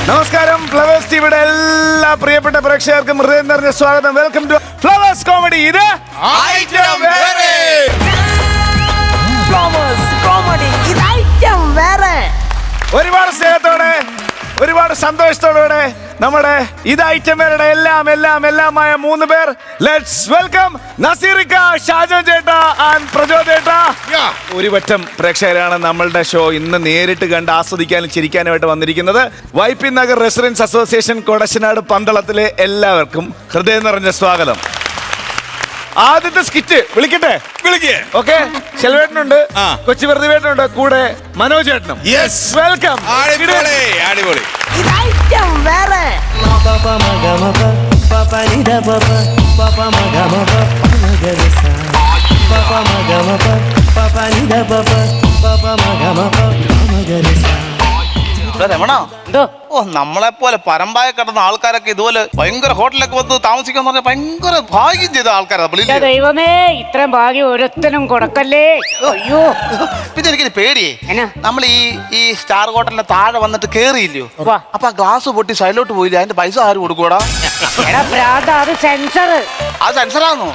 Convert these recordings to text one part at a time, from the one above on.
നമസ്കാരം, ഫ്ലവേഴ്സ് ടിവിയുടെ എല്ലാ പ്രിയപ്പെട്ട പ്രേക്ഷകർക്കും ഹൃദയം നിറഞ്ഞ സ്വാഗതം. Welcome to Flowers comedy. ഇത് ഐറ്റം വേറെ. ഫ്ലവേഴ്സ് കോമഡി, ഇത് ഐറ്റം വേറെ. ഒരുപാട് സ്നേഹത്തോടെ, ഒരുപാട് സന്തോഷത്തോടെ നമ്മുടെ ഇത് ഐറ്റം വേറെ എല്ലാമായ 3 പേർ. ലെറ്റ്സ് വെൽക്കം നസീറിക്ക, ഷാജോൻ ചേട്ടാ ആൻഡ് പ്രജോ ചേട്ടാ. ഒരു വട്ടം പ്രേക്ഷകരാണ് നമ്മളുടെ ഷോ ഇന്ന് നേരിട്ട് കണ്ട് ആസ്വദിക്കാനും ചിരിക്കാനുമായിട്ട് വന്നിരിക്കുന്നത്. വൈപ്പി നഗർ റെസിഡൻസ് അസോസിയേഷൻ കൊടശനാട് പന്തളത്തിലെ എല്ലാവർക്കും ഹൃദയം നിറഞ്ഞ സ്വാഗതം. ആദ്യത്തെ സ്കിറ്റ് വിളിക്കട്ടെ? ഓക്കെ. ശെൽവേട്ടനുണ്ട്, കൊച്ചി പ്രതിവേട്ടനുണ്ട്, കൂടെ മനോജ് ചേട്ടനും. വെൽക്കം. അടിപൊളി. ഇത് ഐറ്റം വേറെ. രമണ, ഓ നമ്മളെ പോലെ പരമ്പായ കിടന്ന ആൾക്കാരൊക്കെ ഇതുപോലെ ഭയങ്കര ഹോട്ടലിലൊക്കെ വന്ന് താമസിക്കാന്ന് പറഞ്ഞാൽ ഭയങ്കര ഭാഗ്യം ചെയ്ത ആൾക്കാരാണ്. ദൈവമേ, ഇത്രയും ഭാഗ്യം ഓരോരുത്തരും കൊടുക്കല്ലേ. അയ്യോ, പിന്നെ എനിക്കൊരു പേടിയേ. നമ്മൾ ഈ സ്റ്റാർ ഹോട്ടലിന്റെ താഴെ വന്നിട്ട് കേറിയില്ലയോ, അപ്പൊ ആ ഗ്ലാസ് പൊട്ടി സൈഡിലോട്ട് പോയില്ലേ, അതിന്റെ പൈസ ആര് കൊടുക്കൂടാ? അത് സെൻസർ. അത് സെൻസറാണോ?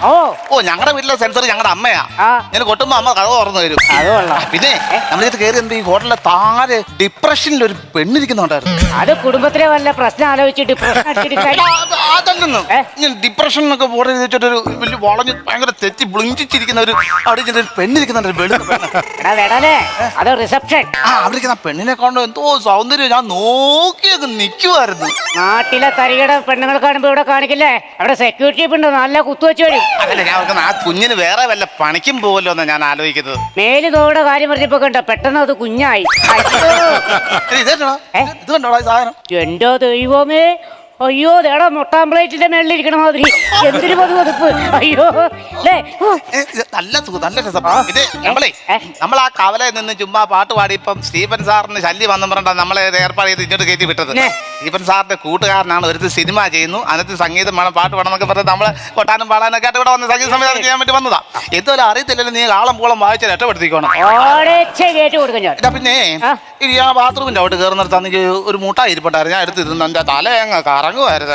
ഓ ഞങ്ങളുടെ വീട്ടിലെ സെൻസർ ഞങ്ങളുടെ അമ്മയാ. ഞാൻ കൊട്ടുമ്പോ അമ്മ കഥ തുറന്നു തരും. പിന്നെ നമ്മളിത് കയറി ഈ ഹോട്ടലിലെ താഴെ ഡിപ്രഷനിൽ ഒരു പെണ്ണിരിക്കുന്നുണ്ടായിരുന്നു. അത് കുടുംബത്തിലെ വല്ല പ്രശ്നം ആലോചിച്ചിട്ട് അതല്ലെന്ന് ഡിപ്രഷൻ എന്നൊക്കെ ബോർഡ് ചെയ്ത് വെച്ചിട്ടൊരു വലിയ വളഞ്ഞ് ഭയങ്കര തെറ്റി ബ്ലിഞ്ചിച്ചിരിക്കുന്ന ഒരു അവിടെ ഒരു പെണ്ണിരിക്കുന്നുണ്ട്. അത് റിസപ്ഷൻ. അവിടെ പെണ്ണിനെ കൊണ്ട് എന്തോ സൗന്ദര്യം ഞാൻ നോക്കിയൊക്കെ നിൽക്കുമായിരുന്നു. നാട്ടിലെ തരികട പെണ്ണുങ്ങൾ കാണുമ്പോ ഇവിടെ കാണിക്കില്ലേ, അവിടെ സെക്യൂരിറ്റി ഉണ്ട്, നല്ല കുത്തുവെച്ച് വരും. അതല്ല ഞാൻ ആ കുഞ്ഞിന് വേറെ വല്ല പണിക്കും പോവല്ലോ എന്നാ ഞാൻ ആലോചിക്കുന്നത്. മേല് നോയുടെ കാര്യം പറഞ്ഞപ്പോ കണ്ടോ, പെട്ടെന്ന് അത് കുഞ്ഞായി. ഇത് കണ്ടോടാ സാധനം. എന്തോ ദൈവമേ, അയ്യോ ദേടാ മുട്ടാമ്പ്ലേറ്റിന്റെ മേളിലിരിക്കണ മാതിരി. എന്തൊരു പതുപ്പ്. അയ്യോ നല്ല നല്ല രസം. ഇത് നമ്മൾ ആ കവലയിൽ നിന്ന് ചുമ്മാ പാട്ട് പാടി ഇപ്പം സ്റ്റീഫൻ സാറിന് ശല്യം വന്നു പറഞ്ഞാൽ നമ്മളെ ഏർപ്പാട് ചെയ്ത് ഇങ്ങോട്ട് കയറ്റി വിട്ടത്. സ്റ്റീഫൻ സാറിന്റെ കൂട്ടുകാരനാണ്, ഒരു സിനിമ ചെയ്യുന്നു, അതിനകത്ത് സംഗീതം വേണം, പാട്ട് വേണം എന്നൊക്കെ പറഞ്ഞ് നമ്മളെ കൊട്ടാനും പാടാനൊക്കെ ആയിട്ട് ഇവിടെ വന്ന് സംഗീത സംവിധാനം ചെയ്യാൻ വേണ്ടി വന്നതാ. എന്തോലും അറിയത്തില്ലല്ലോ, നീ ആളം പൂളം വായിച്ച് രക്ഷപ്പെടുത്തിക്കോണം. പിന്നെ ഇനി ആ ബാത്റൂമിന്റെ അവിടെ കയറുന്നിടത്താണെങ്കിൽ ഒരു മുട്ടായി ഇരിപ്പുണ്ടായിരുന്നു. ഞാൻ എടുത്തിരുന്നു, എന്റെ തല അങ്ങ് കറങ്ങുമായിരുന്നു.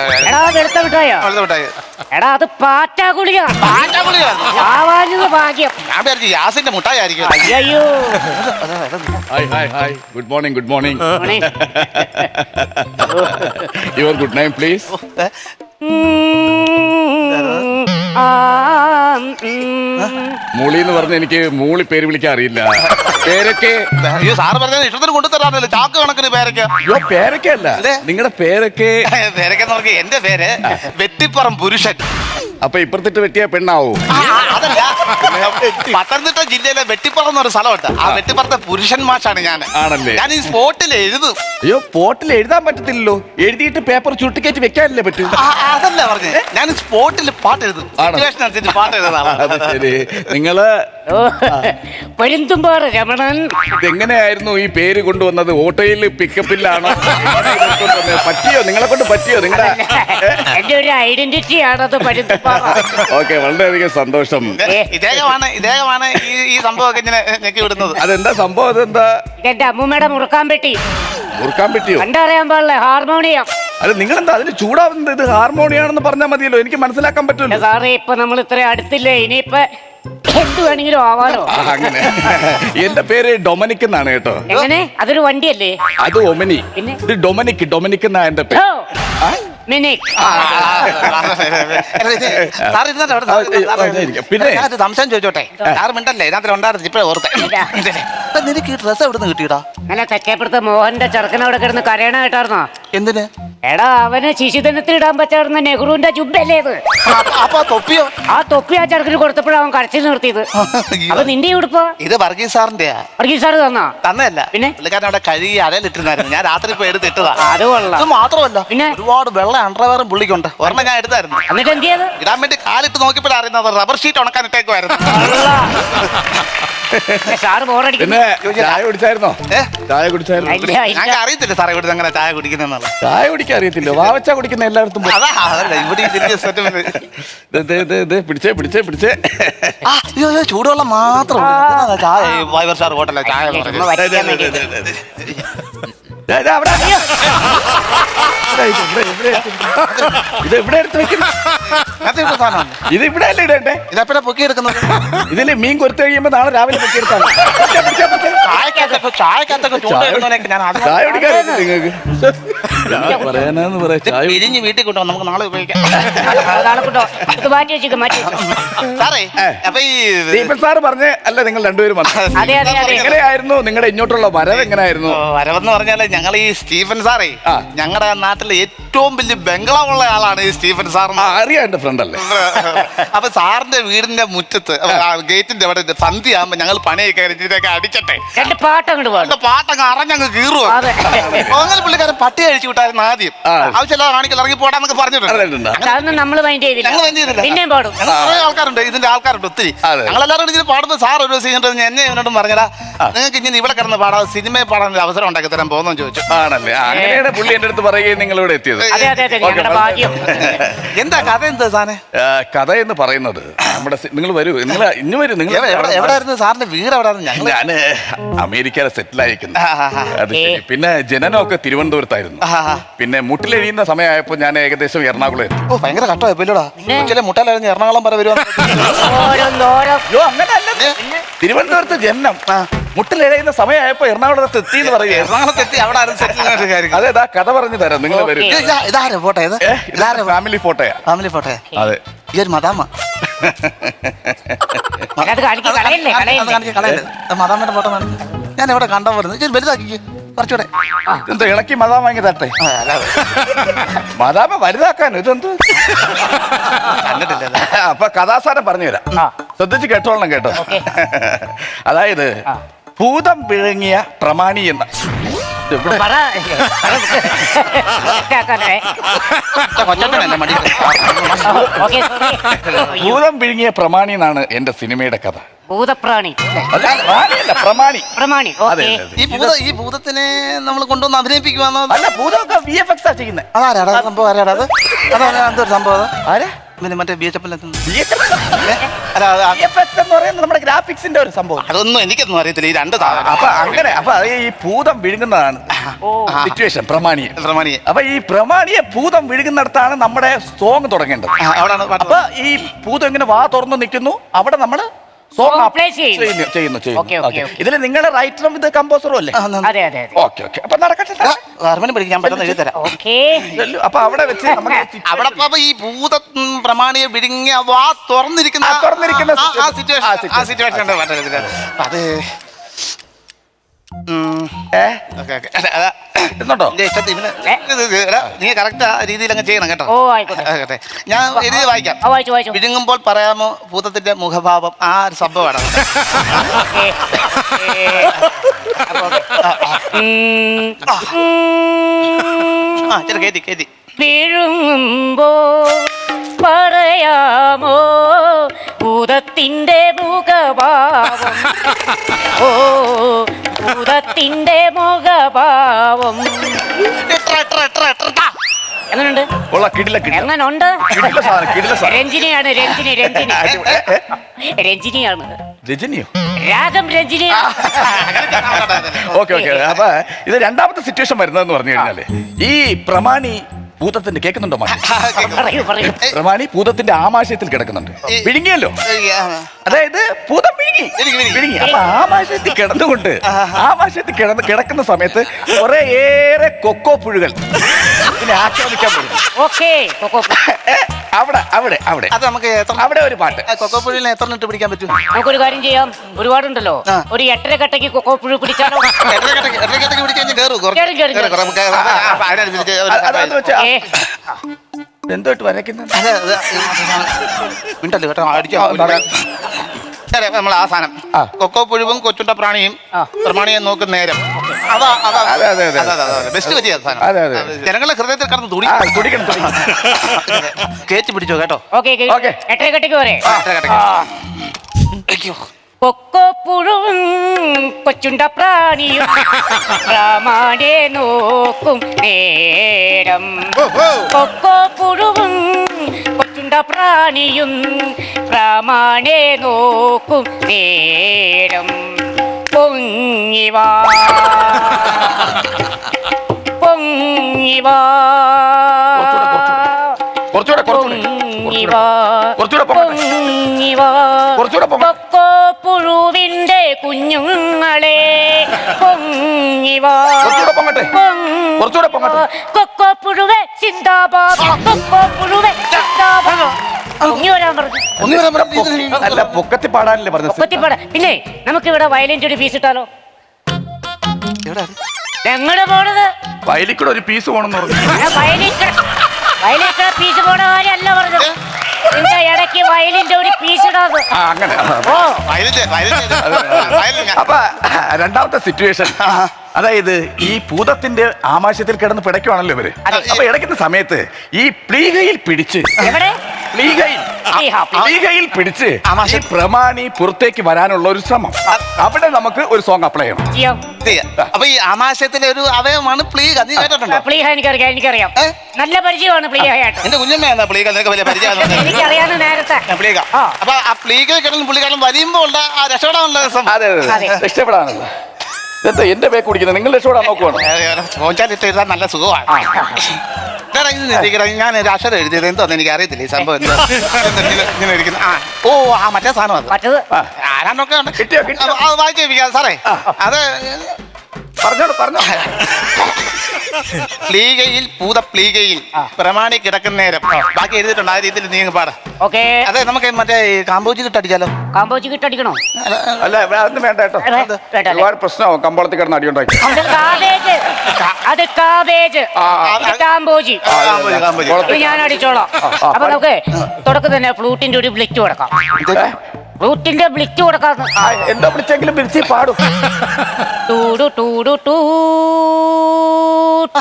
എടാ അത് പാറ്റാഗുളിക. ഭാഗ്യം. ഞാൻ വിചാരിച്ചു യാസിന്റെ മുട്ടായി ആയിരിക്കും. അയ്യോ good morning. Good morning. Your good name please. മൂളി എന്ന് പറഞ്ഞ എനിക്ക് മൂളി പേര് വിളിക്കാൻ അറിയില്ല. പേരൊക്കെ സാറ് പറഞ്ഞ ഇഷ്ടത്തിന് കൊണ്ടുതരാറില്ല, ചാക്ക് കണക്കിന് പേരൊക്കെ. അയ്യോ പേരൊക്കെ അല്ല, നിങ്ങളുടെ പേരൊക്കെ. പേരൊക്കെ നോക്കി എന്റെ പേര് വെട്ടിപ്പുറം പുരുഷൻ. അപ്പൊ ഇപ്പുറത്തിട്ട് വെട്ടിയ പെണ്ണാവൂ? അതല്ല, പത്തനംതിട്ട ജില്ലയിലെ വെട്ടിപ്പുറം എന്നൊരു സ്ഥലമുണ്ട്. ആ വെട്ടിപ്പുറത്തെ പുരുഷൻ മാഷാണ് ഞാൻ. ആണല്ലേ? ഞാൻ ഈ സ്പോട്ടിൽ എഴുതും. അയ്യോ പോട്ടിൽ എഴുതാൻ പറ്റത്തില്ലല്ലോ, എഴുതിയിട്ട് പേപ്പർ ചുട്ടിക്കയറ്റി വെക്കാനല്ലേ പറ്റൂ. അതല്ല പറഞ്ഞേ, ഞാൻ സ്പോട്ടിൽ പാട്ട് എഴുതും. പാട്ട് എഴുതാം. ശരി. നിങ്ങള് രമണൻ എങ്ങനെയായിരുന്നു ഈ പേര് കൊണ്ടുവന്നത്? ഓട്ടോയിൽ പിക്കപ്പിലാണോ? പറ്റിയോ? നിങ്ങളെ കൊണ്ട് പറ്റിയോ? നിങ്ങളുടെ എന്റെ ഒരു ഐഡന്റിറ്റി ആണത്. ഓക്കെ, വളരെയധികം സന്തോഷം. ഇദ്ദേഹമാണ് ഈ സംഭവമൊക്കെ ഇങ്ങനെ ഞെക്കി വിടുന്നത്. അതെന്താ സംഭവം? അതെന്താ? ഇതെന്റെ അമ്മൂമ്മയുടെ മുറുക്കാൻ പെട്ടി. മുറുക്കാൻ പെട്ടിയോ? കണ്ടറിയാൻ പാടില്ല, ഹാർമോണിയം. അത് നിങ്ങളെന്താ അതിന് ചൂടാവുന്നത്? ഇത് ഹാർമോണിയാണെന്ന് പറഞ്ഞാൽ മതിയല്ലോ, എനിക്ക് മനസ്സിലാക്കാൻ പറ്റുമല്ലോ. സാറേ ഇപ്പൊ നമ്മൾ ഇത്ര അടുത്തില്ലേ, ഇനിയിപ്പൊ എന്ത് വേണമെങ്കിലും ആവാലോ. അങ്ങനെ എന്റെ പേര് ഡൊമനിക് എന്നാണ് കേട്ടോ. എങ്ങനെ? അതൊരു വണ്ടിയല്ലേ? അത് ഒമനി. പിന്നെ ഇത് ഡൊമനിക് എന്നാ എന്റെ പേര്. പിന്നെ സംശയം ചോദിച്ചോട്ടെ, സാറ് മിണ്ടല്ലേ, ഇതിനകത്ത് ഉണ്ടായിരുന്നു ഇപ്പഴേ ഓർത്തെ. നിനക്ക് ഈ ഡ്രസ് എവിടെ നിന്ന് കിട്ടിയടാ? അല്ല, തെക്കേപ്പുറത്ത് മോഹന്റെ ചെറുക്കൻ അവിടെ കിടന്ന് കരയണ കേട്ടായിരുന്നോ? എന്തിന്? എടാ അവന് ശിശുദിനത്തിൽ ഇടാൻ പറ്റാറുന്ന നെഹ്റുവിന്റെ ജുബല്ലേ ഇത്. അപ്പൊ തൊപ്പിയോ? ആ തൊപ്പി ആ ചെറുക്കിന് കൊടുത്തപ്പോഴാണ് അവൻ കരച്ചിൽ നിർത്തിയത്. അപ്പൊ നിന്റെ ഉടുപ്പോ? ഇത് വർഗീസ് സാറിന്റെ. വർഗീസ് സാറ് തന്നല്ല, പിന്നെ പുള്ളിക്കാരൻ അവിടെ കഴുകി അരയിലിട്ടിരുന്നായിരുന്നു. ഞാൻ രാത്രി പോയി എടുത്തിട്ടതാ. അത് കൊള്ളാം. ഇത് മാത്രമല്ല, പിന്നെ ഒരുപാട് വെള്ള അണ്ടർവെയറും പുള്ളിക്കുണ്ട്. ഒരെണ്ണം ഞാൻ എടുത്തായിരുന്നു. എന്നിട്ട് എന്ത് ചെയ്ത്? ഇടാൻ വേണ്ടി കാലിട്ട് നോക്കിയപ്പോഴാണ് അറിയുന്നത് റബ്ബർ ഷീറ്റ് ഉണക്കാൻ ഇട്ടേക്കുമായിരുന്നു. പിന്നെ ചായ കുടിച്ചായിരുന്നോ? ചായ കുടിച്ചായിരുന്നു? ഞങ്ങൾക്ക് അറിയത്തില്ല സാറേ ഇവിടെ അങ്ങനെ ചായ കുടിക്കുന്നുള്ള. ചായ കുടിക്കാൻ അറിയത്തില്ല, വാവച്ച കുടിക്കുന്ന എല്ലായിടത്തും. പിടിച്ചേ ചൂടുവെള്ളം മാത്രം ചായ. 5 സ്റ്റാർ ഹോട്ടലിലെ ചായ. അവിടെ ഇത് എവിടെ എടുത്ത് വെക്കുന്നു? ഇത് ഇവിടെ അല്ലേ ഇടണ്ടേ? ഇതെപ്പോഴാ പൊക്കി എടുക്കുന്നത്? ഇതില് മീൻ കൊരുത്ത് കഴിയുമ്പോ നാളെ രാവിലെ പൊക്കി എടുത്താണ്. ചായക്കകത്തൊക്കെ ചൂണ്ടിടുന്നതിനൊക്കെ ഞാൻ അത് ചായ കുടിക്കാറില്ല നിങ്ങൾക്ക്? പറയാനാന്ന് പറയാ ചായ പിരിഞ്ഞ് വീട്ടിൽ കൊണ്ടുപോകാം, നമുക്ക് നാളെ ഉപയോഗിക്കാം. നാളെ കൊണ്ടോ ഇത് മാറ്റി വെച്ചിട്ട് മാറ്റി സാറേ അപ്പൊ ഈ ദീപൻ സാറ് പറഞ്ഞേ അല്ല നിങ്ങൾ രണ്ടുപേരും വന്നത്. അതെ അതെ അതെ. എങ്ങനെയായിരുന്നു നിങ്ങളുടെ ഇങ്ങോട്ടുള്ള വരവ്? എങ്ങനെയായിരുന്നു വരവെന്ന് പറഞ്ഞാല് ഞങ്ങൾ ഈ സ്റ്റീഫൻ സാറേ ഞങ്ങളുടെ നാട്ടിലെ ഏറ്റവും വലിയ ബംഗ്ലാവുള്ള ആളാണ് ഈ സ്റ്റീഫൻ സാർ. അറിയാം, എന്റെ ഫ്രണ്ട് അല്ലേ. അപ്പൊ സാറിന്റെ വീടിന്റെ മുറ്റത്ത് ഗേറ്റിന്റെ അവിടെ സന്ധ്യയാകുമ്പോ ഞങ്ങൾ പണിയൊക്കെ കഴിഞ്ഞിട്ടൊക്കെ അടിച്ചട്ടെ രണ്ട് പാട്ടങ്ങോട്ട് പാടും. പാട്ടങ്ങ് അറിഞ്ഞങ്ങ് കീറുവോ. അതെ. അങ്ങനെ പുള്ളിക്കാരൻ പട്ടി അഴിച്ചു വിട്ടായിരുന്നു ആദ്യം. ആവശ്യമില്ലാതെ കാണിക്കൽ ഇറങ്ങി പോടാന്നൊക്കെ പറഞ്ഞിട്ടുണ്ട്. അതൊന്നും നമ്മൾ മൈൻഡ് ചെയ്തില്ല. ഞങ്ങൾ എന്ത് ചെയ്തില്ല. പിന്നെയും പാടും. ഞങ്ങൾ കുറെ ആൾക്കാരുണ്ട്, ഇതിന്റെ ആൾക്കാരുണ്ട് ഒത്തിരി. ഞങ്ങളെല്ലാവരും ഇതിന് പാടുമ്പോൾ സാർ ഒരു ദിവസം കഴിഞ്ഞിട്ട് എന്നെ ഇവനോടും പറഞ്ഞാ നിങ്ങൾക്ക് ഇങ്ങനെ ഇവിടെ കിടന്ന് പാടാം, സിനിമയിൽ പാടാൻ ഒരു അവസരം ഉണ്ടാക്കി തരാൻ പോകുന്നു ചോദിച്ചു. ആണല്ലേ? അങ്ങനെയാണ് പുള്ളി എന്റെ അടുത്ത് പറയുകയും നിങ്ങളിവിടെ എത്തിയത്. അതെ അതെ അതെ, ഞങ്ങളുടെ ഭാഗ്യം. എന്താ കഥ? എന്താ സാധനം? കഥ എന്ന് പറയുന്നത് നമ്മുടെ നിങ്ങൾ വരൂ, നിങ്ങൾ ഇന്ന് വരൂ. നിങ്ങൾ എവിടെയായിരുന്നു സാറിന്റെ വീട്? എവിടെയായിരുന്നു? ഞാന് അമേരിക്കയിലെ സെറ്റിൽ ആയിരിക്കുന്നു. അത് ശരി. പിന്നെ ജനനമൊക്കെ തിരുവനന്തപുരത്തായിരുന്നു. പിന്നെ മുട്ടിലെഴിയുന്ന സമയമായപ്പോ ഞാൻ ഏകദേശം എറണാകുളം എത്തി. ഓ, ഭയങ്കര കട്ടമായിപ്പോയില്ലോടാ. ചില മുട്ടലായിരുന്നു എറണാകുളം വരെ വരുവാ. തിരുവനന്തപുരത്ത് ജനനം, മുട്ടിലെഴിയുന്ന സമയമായപ്പോ എറണാകുളത്ത് എത്തി എന്ന് പറയുക. എറണാകുളത്ത് എത്തി അവിടെ സെറ്റിൽ. അതെ, കഥ പറഞ്ഞു തരാം. നിങ്ങൾ വരും. ഇതാരെ ഫോട്ടോ? ഫാമിലി ഫോട്ടോയാ. ഫാമിലി ഫോട്ടോയാ? അതെ. ഈ ഒരു മദാമ മദാമ്മയുടെ ഫോട്ടോ ഞാൻ എവിടെ കണ്ടാ പറയുന്നത്? വലുതാക്കി കുറച്ചുകൂടെ. എന്താ ഇളക്കി മദാമ വാങ്ങി തട്ടെ? മദാമ വലുതാക്കാൻ ഇതെന്ത് കണ്ടിട്ടില്ല. അപ്പൊ കഥാസാരം പറഞ്ഞുതരാം, ശ്രദ്ധിച്ച് കേട്ടോളണം കേട്ടോ. അതായത് ഭൂതം വിഴുങ്ങിയ പ്രമാണി എന്ന ഭൂതം വിഴുങ്ങിയ പ്രമാണി എന്നാണ് എന്റെ സിനിമയുടെ കഥ. ഭൂതപ്രാണി പ്രാണിയല്ല, പ്രമാണി. പ്രമാണി. ഈ ഭൂതത്തിനെ നമ്മൾ കൊണ്ടുവന്ന് അഭിനയിപ്പിക്കുവാന്നോ? അല്ല, ഭൂതമൊക്കെ VFX ആ ചെയ്യുന്നത്. അതാരാടാ സംഭവം? ആരാടാ അത്? എന്തൊരു സംഭവം? ആരാ? മറ്റേ BHF നമ്മുടെ ഗ്രാഫിക്സിന്റെ ഒരു സംഭവം. അതൊന്നും എനിക്കൊന്നും അറിയത്തില്ല. ഈ രണ്ട് അപ്പൊ അങ്ങനെ അപ്പൊ ഈ ഭൂതം വിഴുങ്ങുന്നതാണ് സിറ്റുവേഷൻ. പ്രമാണിയെ അപ്പൊ ഈ പ്രമാണിയെ ഭൂതം വിഴുങ്ങുന്നിടത്താണ് നമ്മുടെ സോങ് തുടങ്ങേണ്ടത്. അപ്പൊ ഈ ഭൂതം ഇങ്ങനെ വാ തുറന്നു നിൽക്കുന്നു, അവിടെ നമ്മള് ചെയ്യുന്നു. ഇതില് നിങ്ങളുടെ റൈറ്ററും ഇത് കമ്പോസറും അല്ലേ? Okay okay. അപ്പൊ നടക്കട്ടെ, പഠിക്കാൻ പറ്റുന്ന എഴുതി തരാം. അപ്പൊ അവിടെ വെച്ച് അവിടെ ഈ ഭൂത പ്രമാണിയെ വിഴുങ്ങിയ വാ തുറന്നിരിക്കുന്ന സിറ്റുവേഷൻ അത് നീ കറക്റ്റ് രീതിയിൽ അങ്ങ് ചെയ്യണം കേട്ടോ. ഞാൻ എഴുതി വായിക്കാം. വിഴുങ്ങുമ്പോൾ പറയാമോ ഭൂതത്തിന്റെ മുഖഭാവം? ആ ഒരു സംഭവമാണ്. കേറ്റി വിഴുങ്ങുമ്പോൾ പറയാമോ ഭൂതത്തിന്റെ മുഖഭാവം? ഓ, ഭൂതത്തിന്റെ മുഖഭാവം എങ്ങനുണ്ട്? എങ്ങനുണ്ട്? രഞ്ജിനിയാണ്. രജനിയോ? രാഗം രഞ്ജിനിയാണ്. Okay okay. അപ്പൊ ഇത് രണ്ടാമത്തെ സിറ്റുവേഷൻ വരുന്നതെന്ന് പറഞ്ഞു കഴിഞ്ഞാല് ഈ പ്രമാണി ഭൂതത്തിന്റെ കേൾക്കുന്നുണ്ടോ? പ്രമാണി ഭൂതത്തിന്റെ ആമാശയത്തിൽ കിടക്കുന്നുണ്ട്. വിഴുങ്ങിയല്ലോ, അതായത് ഭൂതം വിഴുങ്ങി. അപ്പൊ ആമാശയത്തിൽ കിടക്കുന്ന സമയത്ത് കുറെ ഏറെ കൊക്കോ പുഴുകൾ ഇതിനെ ആക്രമിക്കാൻ പറ്റും. അവിടെ ഒരു പാട്ട്. കൊക്കോ പുഴുവിനെ എത്ര ഇട്ട് പിടിക്കാൻ പറ്റും? നമുക്കൊരു കാര്യം ചെയ്യാം, ഒരുപാടുണ്ടല്ലോ. ഒരു 8.5 കട്ടയ്ക്ക് കൊക്കോ പുഴു പിടിച്ചാലോ? എന്തോട്ട് വരയ്ക്കുന്നത്? മിണ്ടല്ലോ കേട്ടോ, അടിച്ചോ. നമ്മൾ ആ സാധനം കൊക്കോ പുഴുവും കൊച്ചുണ്ട പ്രാണിയും പ്രമാണിയെ നോക്കുന്ന നേരം ബെസ്റ്റ് പറ്റിയ സാധനം. ജനങ്ങളുടെ ഹൃദയത്തിൽ കടന്ന് തുടിക്കണം. കേറ്റി പിടിച്ചോ കേട്ടോ. കൊക്കോ പുഴുവും കൊച്ചുണ്ട പ്രാണിയും പ്രാമാണെ നോക്കും നേരം. കൊക്കോ പുഴുവും കൊച്ചുണ്ട പ്രാണിയും പ്രാമാണെ നോക്കും നേരം. പൊങ്ങിവാ പൊങ്ങിവാ കുറച്ചുകൂടെ പൊങ്ങിവാ കുറച്ചുകൂടെ പൊങ്ങട്ടെ. പൊങ്ങിവാ കുറച്ചുകൂടെ പൊങ്ങട്ടെ. കൊക്കോ പുഴുവിന്റെ കുഞ്ഞുങ്ങളെ പൊങ്ങിവാ കുറച്ചുകൂടെ പൊങ്ങട്ടെ. കുറച്ചുകൂടെ പൊങ്ങട്ടെ. കൊക്കോ പുഴുവെ സിന്ദാബാദ് കൊക്കോ പുഴുവെ സിന്ദാബാദ് പൊങ്ങി വരാൻ പറഞ്ഞു അല്ല പൊക്കത്തി പാടാനല്ലേ പറഞ്ഞത്? ഒപ്പത്തിപ്പാട പിന്നെ നമുക്ക് ഇവിടെ വയലിൻ്റെ ഒരു പീസ് ഇട്ടാലോ? എങ്ങടെ പോണത്? വയലിക്കൂടെ ഒരു പീസ് പോണെന്ന് പറഞ്ഞു. വയലിക്കട പീസ് പോണ കാര്യമല്ല പറഞ്ഞത്. നിന്റെ ഇടയ്ക്ക് വയലിന്റെ ഒരു പീസ് ഇടാത്. അങ്ങനെ. ഓ അപ്പൊ രണ്ടാമത്തെ സിറ്റുവേഷൻ, അതായത് ഈ ഭൂതത്തിന്റെ ആമാശയത്തിൽ കിടന്ന് പിടയ്ക്കുവാണല്ലോ ഇവര്. അപ്പൊ ഇടയ്ക്കുന്ന സമയത്ത് ഈ പ്ലീഹയിൽ പിടിച്ച് എവിടെ പ്ലീഹയിൽ പിടിച്ച് ഈ പ്രമാണി പുറത്തേക്ക് വരാനുള്ള ഒരു ശ്രമം. അവിടെ നമുക്ക് ഒരു സോങ് അപ്ലൈ ചെയ്യണം. ചെയ്യാം. അപ്പൊ ഈ ആമാശയത്തിലെ ഒരു അവയവമാണ് പ്ലീഗ. നീ കേട്ടിട്ടുണ്ടോ? പ്ലീഹ എനിക്കറിയാം. നല്ല പരിചയമാണ് പ്ലീഹയായിട്ട്. എന്റെ കുഞ്ഞമ്മയാണ് പ്ലീഗ. നിനക്ക് വലിയ പരിചയം. എനിക്കറിയാവുന്ന നേരത്തെ പ്ലീഗ. അപ്പൊ ആ പ്ലീഗ കിടന്ന് പുള്ളിക്കാരൻ വലിയുമ്പോ ഉള്ള ആ രക്ഷപ്പെടാനുള്ള രസം. അതെ രക്ഷപ്പെടാനല്ല. ഇതെന്താ എന്റെ ബേക്ക് കുടിക്കുന്നത്? നിങ്ങൾ രക്ഷപ്പെടാൻ നോക്കുവാണോ? മോഞ്ചാലിട്ട് എഴുതാൻ നല്ല സുഖമാണ്. ഞാൻ ഒരു അക്ഷരം എഴുതിയത് എന്തോന്ന് എനിക്ക് അറിയത്തില്ല. ഈ സംഭവം ഇങ്ങനെ ഇരിക്കുന്നു. ഓ ആ മറ്റേ സാധനം അത് മറ്റത് ആരാന്നൊക്കെ ഉണ്ട്. കിട്ടിയോ? അത് വായിച്ചു കേൾപ്പിക്കാം സാറേ. അത് പറഞ്ഞോ. പ്ലീഗയിൽ പ്ലീഗയിൽ പ്രമാണി കിടക്കുന്ന നേരം ബാക്കി എഴുതിയിട്ടുണ്ട്. ആ രീതിയിൽ നീ പാട. ഓക്കെ. അതെ നമുക്ക് മറ്റേ കാമ്പോജി കിട്ടടിച്ചാലോ? കാമ്പോജി കിട്ടടിക്കണോ? അല്ല അതൊന്നും വേണ്ട കേട്ടോ. ഒരുപാട് പ്രശ്നമാവും കമ്പോളത്തിൽ കിടന്ന് അടിയുണ്ടാക്കി. അത് കാബേജ്, കാമ്പോജി. ഇത് ഞാൻ അടിച്ചോളാം. അപ്പൊ നമുക്ക് തുടക്കം തന്നെ ഫ്ലൂട്ടിന്റെ ഒരു ബ്ലിറ്റ് കൊടുക്കാം. ഫ്ലൂട്ടിന്റെ ബ്ലിറ്റ് കൊടുക്കാം. എന്താ വിളിച്ചെങ്കിലും വിളിച്ച് പാടും. ടൂടു ടൂടു ടൂ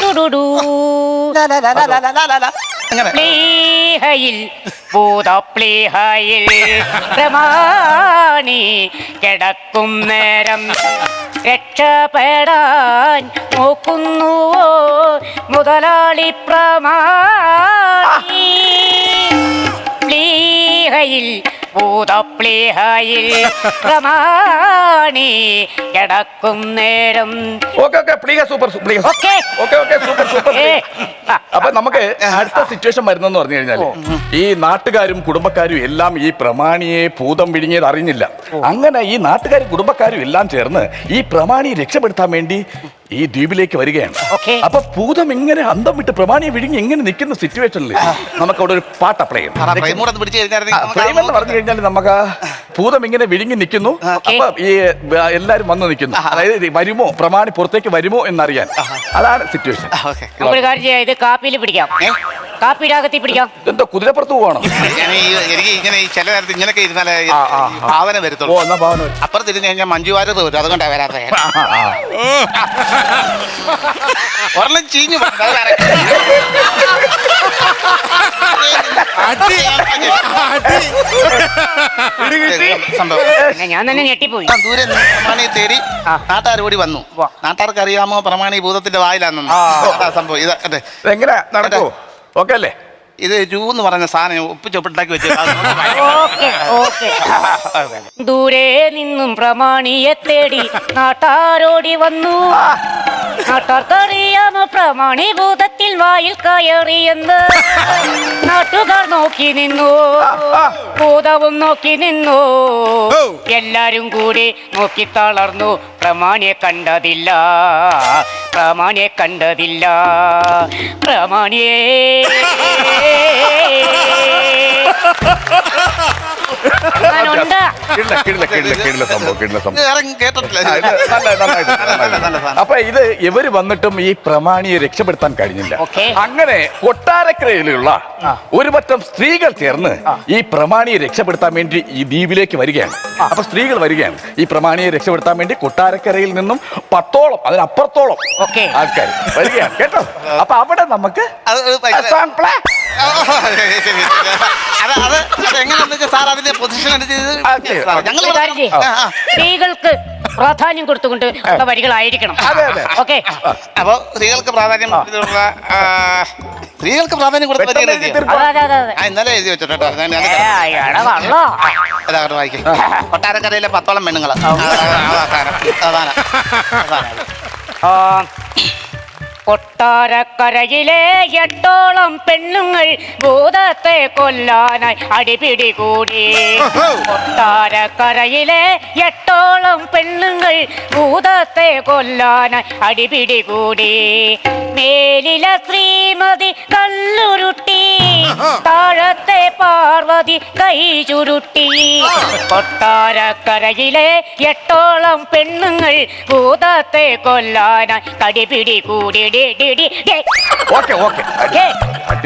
ടുടുടു. പ്ലീഹയിൽ ഭൂതപ്ലീഹയിൽ പ്രമാണി കിടക്കും നേരം രക്ഷപ്പെടാൻ നോക്കുന്നുവോ മുതലാളി പ്രമാണി. പ്ലീഹയിൽ ഭൂതപ്ലീഹയിൽ പ്രമാണി കിടക്കും നേരം. അപ്പൊ നമുക്ക് അടുത്ത സിറ്റുവേഷൻ വരുന്നെന്ന് പറഞ്ഞു കഴിഞ്ഞാല് ഈ നാട്ടുകാരും കുടുംബക്കാരും എല്ലാം ഈ പ്രമാണിയെ ഭൂതം വിഴുങ്ങിയത് അറിഞ്ഞില്ല. അങ്ങനെ ഈ നാട്ടുകാരും കുടുംബക്കാരും എല്ലാം ചേർന്ന് ഈ പ്രമാണിയെ രക്ഷപ്പെടുത്താൻ വേണ്ടി ഈ ദ്വീപിലേക്ക് വരികയാണ്. അപ്പൊ ഭൂതം ഇങ്ങനെ അന്തം വിട്ട് പ്രമാണിയെ വിഴുങ്ങി എങ്ങനെ നിൽക്കുന്ന സിറ്റുവേഷനിൽ നമുക്ക് അവിടെ ഒരു പാട്ട് അപ്ലൈ ചെയ്യണം. ഫ്രെയിം എന്ന് പറഞ്ഞു കഴിഞ്ഞാൽ നമുക്ക് ഭൂതം ഇങ്ങനെ വിഴുങ്ങി നിൽക്കുന്നു. അപ്പൊ ഈ എല്ലാരും വന്ന് നിൽക്കുന്നു. അതായത് വരുമോ പ്രമാണി പുറത്തേക്ക് വരുമോ എന്നറിയാൻ. അതാണ് സിറ്റുവേഷൻ. ഇത് കാപ്പിയിൽ പിടിക്കാം. കാപ്പിയുടെ അകത്തി പിടിക്കാം. എന്തോ കുതിരപ്പുറത്ത് പോകണം. എനിക്ക് ഇങ്ങനെ ചില നേരത്ത് ഇങ്ങനെയൊക്കെ ഇരുന്നാലേ ഭാവന വരുത്തുള്ളൂ. അപ്പുറത്ത് ഇരുന്ന് കഴിഞ്ഞാൽ മഞ്ജുവാരത് വരും. അതുകൊണ്ടാണ് വരാത്ത. ഒരെണ്ണം ചീഞ്ഞു ഞാൻ തന്നെ ഞെട്ടിപ്പോയി. ദൂരെ പ്രമാണിയെ തേടി നാട്ടുകാർ ഓടി വന്നു. നാട്ടുകാർക്ക് അറിയാമോ പ്രമാണി ഭൂതത്തിന്റെ വായിലാണെന്ന്. സംഭവം ഇത് എങ്ങനെ നടക്കുമോ? ഓക്കെ അല്ലേ? ഇത് എന്ന് പറഞ്ഞ സാധനം ഒപ്പിച്ചൊപ്പിട്ടാക്കി വെച്ച് ദൂരെ നിന്നും പ്രമാണിയെ തേടി നാട്ടാരോടി വന്നു. നാട്ടാർക്കറിയാമോ പ്രമാണി ഭൂതത്തിൽ വായിൽ കയറിയെന്ന്. നാട്ടുകാർ നോക്കി നിന്നു, ഭൂതവും നോക്കി നിന്നു. എല്ലാരും കൂടി നോക്കി തളർന്നു. പ്രമാണിയെ കണ്ടതില്ല, പ്രമാണിയെ കണ്ടതില്ല, പ്രമാണിയെ. അപ്പൊ ഇത് ഇവര് വന്നിട്ടും ഈ പ്രമാണിയെ രക്ഷപ്പെടുത്താൻ കഴിഞ്ഞില്ല. അങ്ങനെ കൊട്ടാരക്കരയിലുള്ള ഒരു പറ്റം സ്ത്രീകൾ ചേർന്ന് ഈ പ്രമാണിയെ രക്ഷപ്പെടുത്താൻ വേണ്ടി ഈ ദ്വീപിലേക്ക് വരികയാണ്. അപ്പൊ സ്ത്രീകൾ വരികയാണ് ഈ പ്രമാണിയെ രക്ഷപ്പെടുത്താൻ വേണ്ടി. കൊട്ടാരക്കരയിൽ നിന്നും 10ഓളം അതിനപ്പുറത്തോളം ആൾക്കാർ വരികയാണ് കേട്ടോ. അപ്പൊ അവിടെ നമുക്ക് സ്ത്രീകൾക്ക് പ്രാധാന്യം കൊടുത്തുകൊണ്ട് വരികളായിരിക്കണം. ഓക്കെ. അപ്പൊ സ്ത്രീകൾക്ക് പ്രാധാന്യം ഇന്നലെ എഴുതി വെച്ചിട്ടോ. വായിക്കും. കൊട്ടാരക്കരയിലെ 10ഓളം പെണ്ണുങ്ങൾ. കൊട്ടാരക്കരയിലെ 8ഓളം പെണ്ണുങ്ങൾ ഭൂതത്തെ കൊല്ലാനായി അടിപിടി കൂടി. കൊട്ടാരക്കരയിലെ 8ഓളം പെണ്ണുങ്ങൾ ഭൂതത്തെ കൊല്ലാനായി അടിപിടി കൂടി. മേലിലെ ശ്രീമതി കല്ലുരുട്ടി, താഴത്തെ പാർവതി കൈ ചുരുട്ടി. കൊട്ടാരക്കരയിലെ 8ഓളം പെണ്ണുങ്ങൾ ഭൂതത്തെ കൊല്ലാനായി കടിപിടി കൂടി.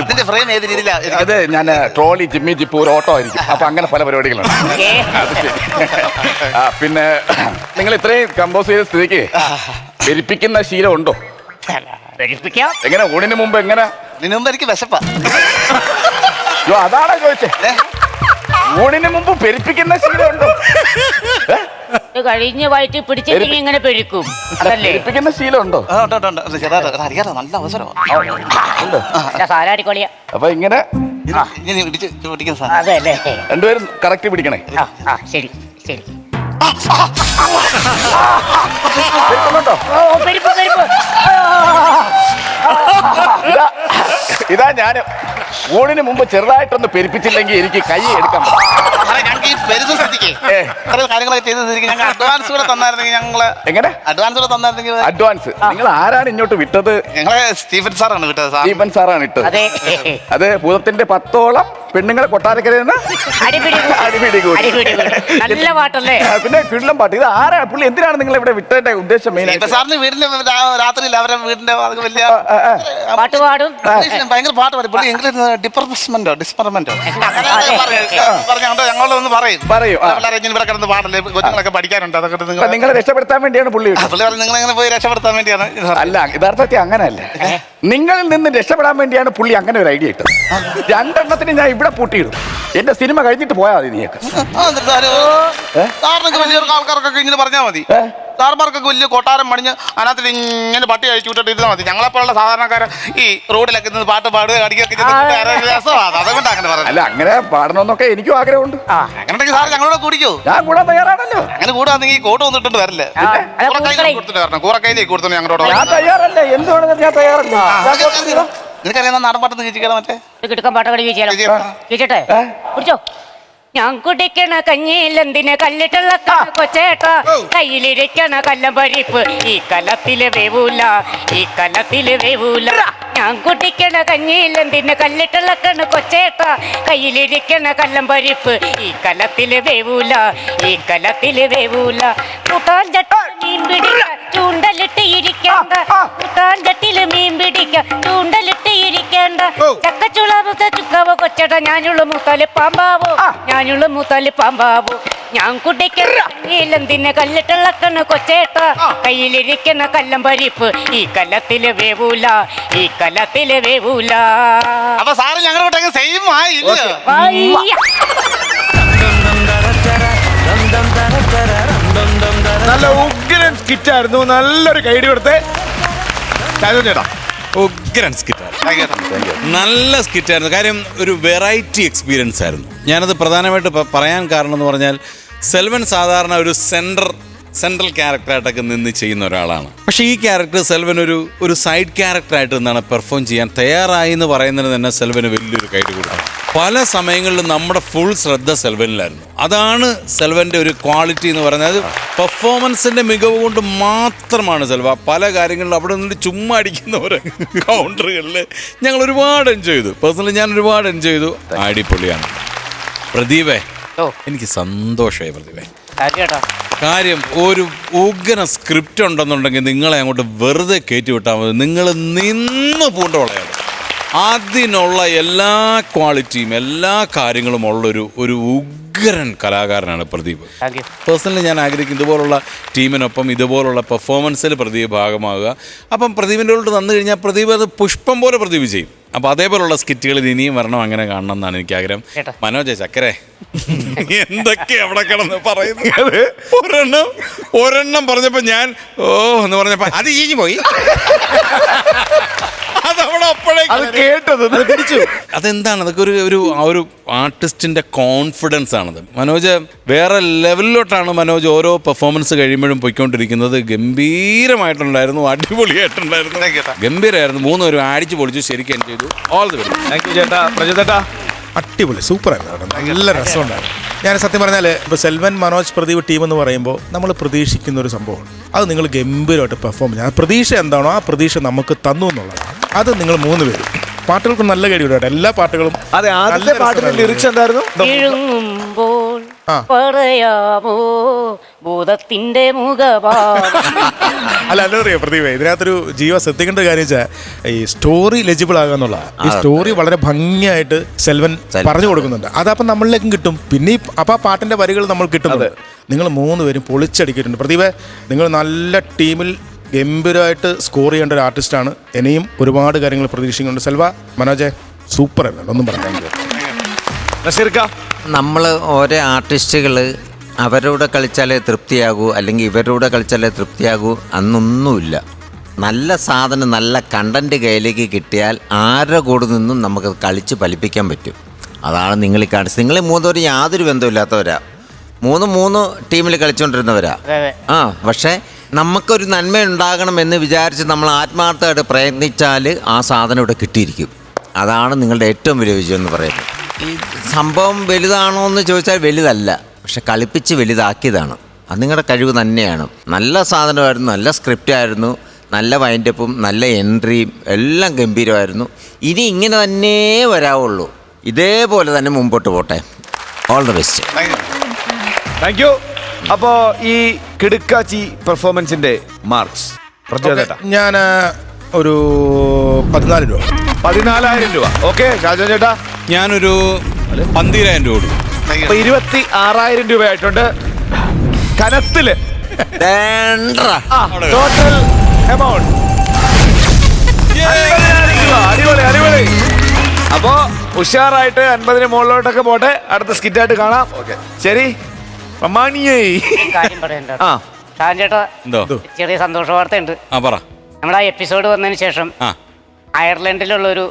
ഇതിന്റെ ഫ്രെയിം ഏത് രീതിയിലാ? അത് ഞാൻ ട്രോളി ജിമ്മി ജിപ്പ് ഒരു ഓട്ടോ ആയിരിക്കും. അപ്പൊ അങ്ങനെ പല പരിപാടികളുണ്ട്. പിന്നെ നിങ്ങൾ ഇത്രയും കമ്പോസ് ചെയ്ത സ്ഥിതിക്ക് പെരിപ്പിക്കുന്ന ശീലം ഉണ്ടോ? എങ്ങനെ ഊണിന് മുമ്പ് എങ്ങനെ? ഇതിനു മുമ്പ് എനിക്ക് വിശപ്പാ. അതാണോ ചോദിച്ചേ? ഊണിന് മുമ്പ് പെരിപ്പിക്കുന്ന ശീലം ഉണ്ടോ? കഴിഞ്ഞ വയറ്റി പിടിച്ചിട്ട് ഇങ്ങനെ പെരുക്കും. അതല്ലേ പെരിപ്പിക്കുന്ന ശീലം ഉണ്ടോ? അറിയാലോ, നല്ല അവസരമാണ്. സാരാടിക്കൊളിയ. അപ്പൊ ഇങ്ങനെ അതല്ലേ രണ്ടുപേരും കറക്റ്റ് പിടിക്കണേ. ശരി ശരി. ഇതാ ഞാന് ഊണിന് മുമ്പ് ചെറുതായിട്ടൊന്ന് പെരിപ്പിച്ചില്ലെങ്കിൽ എനിക്ക് കൈ എടുക്കാൻ ഞങ്ങൾക്ക് ഈ പെരുന്ന സ്ഥിതിക്ക് കാര്യങ്ങളൊക്കെ ചെയ്ത സ്ഥിതിക്ക് ഞങ്ങൾ അഡ്വാൻസ് കൂടെ തന്നായിരുന്നെങ്കിൽ ഞങ്ങള് എങ്ങനെ അഡ്വാൻസ് കൂടെ തന്നായിരുന്നെങ്കിൽ. അഡ്വാൻസ് നിങ്ങൾ ആരാണ് ഇങ്ങോട്ട് വിട്ടത്? ഞങ്ങളെ സ്റ്റീഫൻ സാറാണ് വിട്ടത്. സ്റ്റീഫൻ സാറാണ് ഇട്ടത്. അത് ഭൂതത്തിന്റെ 10ഓളം പെണ്ണുങ്ങളെ കൊട്ടാരക്കരയിൽ നിന്ന് അടിപിടി കൂടി. നല്ല പാട്ടല്ലേ? പിന്നെ കിള്ളം പാട്ട്. ഇത് ആരാണ് പുള്ളി? എന്തിനാണ് നിങ്ങൾ ഇവിടെ വിട്ടതിന്റെ ഉദ്ദേശം? മെയിൻ സാറിന് വീടിന്റെ രാത്രിയിൽ അവരെ വീടിന്റെ വലിയ പാട്ട് പാടും, ഭയങ്കര പാട്ട് പാടും. പുള്ളി ഇംഗ്ലീഷ് ഡിസ്പെർമെന്റോ പറഞ്ഞോണ്ട് ഞങ്ങളൊന്ന് പറയും. ഇവിടെ കിടന്ന് പാടല്ലേ, കൊച്ചുങ്ങളൊക്കെ പഠിക്കാനുണ്ട്. അതൊക്കെ നിങ്ങളെ രക്ഷപ്പെടുത്താൻ വേണ്ടിയാണ് പുള്ളി. നിങ്ങൾ എങ്ങനെ പോയി രക്ഷപ്പെടുത്താൻ വേണ്ടിയാണ്? അല്ല, യഥാർത്ഥത്തിൽ അങ്ങനെയല്ല. നിങ്ങളിൽ നിന്ന് രക്ഷപ്പെടാൻ വേണ്ടിയാണ് പുള്ളി അങ്ങനെ ഒരു ഐഡിയ ഇട്ടത്. 2 എണ്ണത്തിന് ഞാൻ ഇവിടെ പൂട്ടിയിടും. എന്റെ സിനിമ കഴിഞ്ഞിട്ട് പോയാൽ മതി. നീയൊക്കെ സാറിനൊക്കെ വലിയ ആൾക്കാർക്കൊക്കെ ഇങ്ങനെ പറഞ്ഞാൽ മതി. സാർമാർക്കൊക്കെ വലിയ കൊട്ടാരം പണിഞ്ഞ് അതിനകത്ത് ഇങ്ങനെ പട്ടി അഴിച്ചു വിട്ടിട്ട് ഇരുന്നാൽ മതി. ഞങ്ങളെപ്പോലുള്ള സാധാരണക്കാരെ ഈ റോഡിലൊക്കെ നിന്ന് പാട്ട് പാടുക അടിക്കൊക്കെ രസമാണ്. അതുകൊണ്ട് അങ്ങനെ പറഞ്ഞു. അല്ല, അങ്ങനെ പാടണമെന്നൊക്കെ എനിക്കും ആഗ്രഹമുണ്ട്. അങ്ങനെ സാർ ഞങ്ങളോട് കൂടിക്കോ? ഞാൻ കൂടാൻ തയ്യാറാണല്ലോ. അങ്ങനെ കൂടാന്നെങ്കിൽ ഈ കോട്ട് വന്നിട്ടുണ്ട് വരില്ല. കൊടുത്തിട്ട് വരണം. കൂറക്കൈയിലേക്ക് കൊടുത്തു ഞങ്ങളോട്. ഞാൻ തയ്യാറല്ലേ, എന്തുവേണമെന്ന് ഞാൻ തയ്യാറല്ല. നിനക്കറിയാം നാടൻ പാട്ട് ചോദിക്കണം. മറ്റേ കിടക്കാൻ പാട്ടക്കടി ചോദിച്ചേ കുടിച്ചോ. ഞാൻ കുടിക്കണ കഞ്ഞിയിൽ എന്തിനെ കല്ലിട്ടുള്ള കൊച്ചേട്ട, കയ്യിലിരിക്കണ കല്ലം പരിപ്പ് ഈ കലത്തില് വേവൂല, ഈ കലത്തില് വേവൂല. ഞാൻ കുടിക്കണ കഞ്ഞിയിൽ എന്തിനെ കല്ലിട്ടുള്ള കൊച്ചേട്ട, കയ്യിലിരിക്കണ കല്ലം പരിപ്പ് ഈ കലത്തില് വേവൂല, ഈ കലത്തില് വേവൂല. കൂട്ടാൻ ചട്ടിൽ മീൻ പിടിക്ക ചൂണ്ടലിട്ട് ഇരിക്കേണ്ട, കൂട്ടാൻ ചട്ടില് മീൻ പിടിക്ക ചൂണ്ടലിട്ട് ഇരിക്കേണ്ട. ചക്കച്ചുളാവത്തെ ചുക്കാവോ കൊച്ചേട്ട, ഞാനുള്ള മൂത്താല് പാമ്പാവോ, ഞാനുള്ള മൂത്താല് പാമ്പാവോ. ഞാൻ കുടിക്കലെന്തിനെ കല്ലിട്ടുള്ളക്കണ് കൊച്ചേട്ട, കയ്യിലിരിക്കുന്ന കല്ലം പരിപ്പ് ഈ കല്ലത്തില് വേവൂല, ഈ കലത്തില് വേവൂല. അപ്പൊ സാറ് ഞങ്ങളോട്ടൊക്കെ സെയിം ആയില്ല. നല്ല ഉഗ്രൻ സ്കിറ്റായിരുന്നു. നല്ലൊരു കൈഡി കൊടുത്തേ ചേട്ടാ. ഉഗ്രൻ സ്കിറ്റായിരുന്നു, നല്ല സ്കിറ്റായിരുന്നു. കാര്യം ഒരു വെറൈറ്റി എക്സ്പീരിയൻസ് ആയിരുന്നു. ഞാനത് പ്രധാനമായിട്ട് പറയാൻ കാരണം എന്ന് പറഞ്ഞാൽ, സെൽവൻ സാധാരണ ഒരു സെൻട്രൽ ക്യാരക്ടറായിട്ടൊക്കെ നിന്ന് ചെയ്യുന്ന ഒരാളാണ്. പക്ഷേ ഈ ക്യാരക്ടർ സെൽവൻ ഒരു സൈഡ് ക്യാരക്ടറായിട്ട് നിന്നാണ് പെർഫോം ചെയ്യാൻ തയ്യാറായി എന്ന് പറയുന്നതിന് തന്നെ സെൽവന് വലിയൊരു കൈഡ് കൊടുക്കണം. പല സമയങ്ങളിലും നമ്മുടെ ഫുൾ ശ്രദ്ധ സെൽവനിലായിരുന്നു. അതാണ് സെൽവൻ്റെ ഒരു ക്വാളിറ്റി എന്ന് പറയുന്നത്. പെർഫോമൻസിൻ്റെ മികവ് കൊണ്ട് മാത്രമാണ് സെൽവ പല കാര്യങ്ങളിലും അവിടെ നിന്ന് ചുമ്മാ അടിക്കുന്ന ഓരോ കൗണ്ടറുകളിൽ ഞങ്ങൾ ഒരുപാട് എൻജോയ് ചെയ്തു. പേഴ്സണലി ഞാൻ ഒരുപാട് എൻജോയ് ചെയ്തു. അടിപൊളിയാണ്. പ്രദീപേ, എനിക്ക് സന്തോഷമായി പ്രദീപേ. കാര്യം ഒരു ഉഗ്രന സ്ക്രിപ്റ്റ് ഉണ്ടെന്നുണ്ടെങ്കിൽ നിങ്ങളെ അങ്ങോട്ട് വെറുതെ കയറ്റി വിട്ടാൽ മതി. നിങ്ങൾ നിന്ന് പൂണ്ടോളയാണ്. അതിനുള്ള എല്ലാ ക്വാളിറ്റിയും എല്ലാ കാര്യങ്ങളും ഉള്ളൊരു ഉഗ്രൻ കലാകാരനാണ് പ്രദീപ്. പേഴ്സണലി ഞാൻ ആഗ്രഹിക്കും ഇതുപോലുള്ള ടീമിനൊപ്പം ഇതുപോലുള്ള പെർഫോമൻസിൽ പ്രദീപ് ഭാഗമാകുക. അപ്പം പ്രദീപിൻ്റെ ഉള്ളിൽ തന്നു കഴിഞ്ഞാൽ പ്രദീപ് അത് പുഷ്പം പോലെ പ്രദീപ് ചെയ്യും. അപ്പോൾ അതേപോലുള്ള സ്കിറ്റുകൾ ഇനിയും വരണം, അങ്ങനെ കാണണം എന്നാണ് എനിക്ക് ആഗ്രഹം. മനോജ് ചക്കരെ എന്തൊക്കെ അവിടെ കിടന്ന് പറയുന്നത്. ഒരെണ്ണം പറഞ്ഞപ്പോൾ ഞാൻ എന്ന് പറഞ്ഞപ്പോൾ അത് ചീഞ്ഞു പോയി. അതവിടെ അപ്പോഴേക്ക് അത് കേട്ടത് അത് പിടിച്ചു. അതെന്താണ് അതൊക്കെ ഒരു ആ ഒരു ആർട്ടിസ്റ്റിന്റെ കോൺഫിഡൻസ് ആണത്. മനോജ് വേറെ ലെവലിലോട്ടാണ് മനോജ് ഓരോ പെർഫോമൻസ് കഴിയുമ്പോഴും പോയിക്കൊണ്ടിരിക്കുന്നത്. ഗംഭീരമായിട്ടുണ്ടായിരുന്നു, അടിപൊളിയായിട്ടുണ്ടായിരുന്നു, ഗംഭീരമായിരുന്നു. മൂന്നുപേരും അടിച്ചു പൊളിച്ചു, ശരിക്കും എൻജോയ് ചെയ്തു. All the very. Thank you ചേട്ടാ. പ്രജോദേട്ടാ അടിപൊളി, സൂപ്പറായിരുന്നു കേട്ടോ. നല്ല രസമുണ്ടായിരുന്നു. ഞാൻ സത്യം പറഞ്ഞാൽ ഇപ്പോൾ സെൽവൻ, മനോജ്, പ്രദീപ് ടീം എന്ന് പറയുമ്പോൾ നമ്മൾ പ്രതീക്ഷിക്കുന്ന ഒരു സംഭവമാണ്. അത് നിങ്ങൾ ഗംഭീരമായിട്ട് പെർഫോം ചെയ്യുക. ആ പ്രതീക്ഷ എന്താണോ ആ പ്രതീക്ഷ നമുക്ക് തന്നു എന്നുള്ളതാണ്. അത് നിങ്ങൾ 3 പേരും പാട്ടുകൾക്ക് നല്ല കഴിവ് കേട്ടോ. എല്ലാ പാട്ടുകളും. അതെ, ആദ്യത്തെ പാട്ടിന്റെ ലിറിക്സ് എന്തായിരുന്നു? എഴുങ്ങുമ്പോൾ പറയാമോ ഭൂതത്തിന്റെ മുഖഭാവം. അല്ല അറിയാം പ്രദീപ്, ഇതിനകത്തൊരു ജീവ ശ്രദ്ധിക്കേണ്ട കാര്യം വെച്ചാൽ ഈ സ്റ്റോറി ലെജിബിൾ ആകുക എന്നുള്ളതാണ്. ഈ സ്റ്റോറി വളരെ ഭംഗിയായിട്ട് സെൽവൻ പറഞ്ഞു കൊടുക്കുന്നുണ്ട്. അതപ്പം നമ്മളിലേക്കും കിട്ടും. പിന്നെ അപ്പം ആ പാട്ടിന്റെ വരികൾ നമ്മൾ കിട്ടുന്നത്. നിങ്ങൾ 3 പേരും പൊളിച്ചടിക്കിയിട്ടുണ്ട്. പ്രദീപ്, നിങ്ങൾ നല്ല ടീമിൽ ഗംഭീരമായിട്ട് സ്കോർ ചെയ്യേണ്ട ഒരു ആർട്ടിസ്റ്റാണ്. ഇനിയും ഒരുപാട് കാര്യങ്ങൾ പ്രതീക്ഷിക്കുന്നുണ്ട്. സെൽവ, മനോജെ, സൂപ്പർ ആയിരുന്നു. ഒന്നും പറയാൻ. നമ്മൾ ഓരോ ആർട്ടിസ്റ്റുകൾ അവരോട് കളിച്ചാലേ തൃപ്തിയാകൂ, അല്ലെങ്കിൽ ഇവരോട് കളിച്ചാലേ തൃപ്തിയാകൂ അന്നൊന്നുമില്ല. നല്ല സാധനം, നല്ല കണ്ടൻറ്റ് കയ്യിലേക്ക് കിട്ടിയാൽ ആരുടെ കൂടെ നിന്നും നമുക്ക് കളിച്ച് ഫലിപ്പിക്കാൻ പറ്റും. അതാണ് നിങ്ങൾ ഈ കാണിച്ചത്. നിങ്ങൾ 3 പേരും യാതൊരു ബന്ധമില്ലാത്തവരാ. 3 ടീമിൽ കളിച്ചുകൊണ്ടിരുന്നവരാ. ആ, പക്ഷേ നമുക്കൊരു നന്മ ഉണ്ടാകണമെന്ന് വിചാരിച്ച് നമ്മൾ ആത്മാർത്ഥമായിട്ട് പ്രയത്നിച്ചാൽ ആ സാധനം ഇവിടെ കിട്ടിയിരിക്കും. അതാണ് നിങ്ങളുടെ ഏറ്റവും വലിയ വിജയം എന്ന് പറയുന്നത്. ഈ സംഭവം വലുതാണോ എന്ന് ചോദിച്ചാൽ വലുതല്ല, പക്ഷെ കളിപ്പിച്ച് വലുതാക്കിയതാണ്. അത് നിങ്ങളുടെ കഴിവ് തന്നെയാണ്. നല്ല സാധനമായിരുന്നു, നല്ല സ്ക്രിപ്റ്റായിരുന്നു, നല്ല വൈൻഡപ്പും നല്ല എൻട്രിയും എല്ലാം ഗംഭീരമായിരുന്നു. ഇനി ഇങ്ങനെ തന്നെ വരാവുള്ളൂ. ഇതേപോലെ തന്നെ മുമ്പോട്ട് പോട്ടെ. All the best. Thank you. അപ്പോ ഈ കിടുക്കാച്ചി പെർഫോമൻസിന്റെ മാർക്സ് പ്രജോദേട്ടാ? ഞാൻ ഒരു 14 രൂപ. 14,000 രൂപ. ഓക്കെ, ഷാജോൻ ചേട്ടാ? ഞാനൊരു 12,000 രൂപ കൊടുക്കും. 26,000 രൂപയായിട്ടുണ്ട്. കനത്തില് ടോട്ടൽ എമൗണ്ട് 50,000 രൂപ. അടിപൊളി, അടിപൊളി. അപ്പോ ഉഷാറായിട്ട് 50-ന് മുകളിലോട്ടൊക്കെ പോട്ടെ. അടുത്ത സ്കിറ്റായിട്ട് കാണാം. ശരി, പ്രമാണിയേ. കാര്യം പറയണ്ട ആ ഷാൻ ചേട്ടാ, എന്തോ ചെറിയ സന്തോഷ വാർത്തയുണ്ട്. ആ പറ. നമ്മുടെ ആ എപ്പിസോഡ് വന്നതിന് ശേഷം ആ അയർലൻഡിലുള്ള ഒരു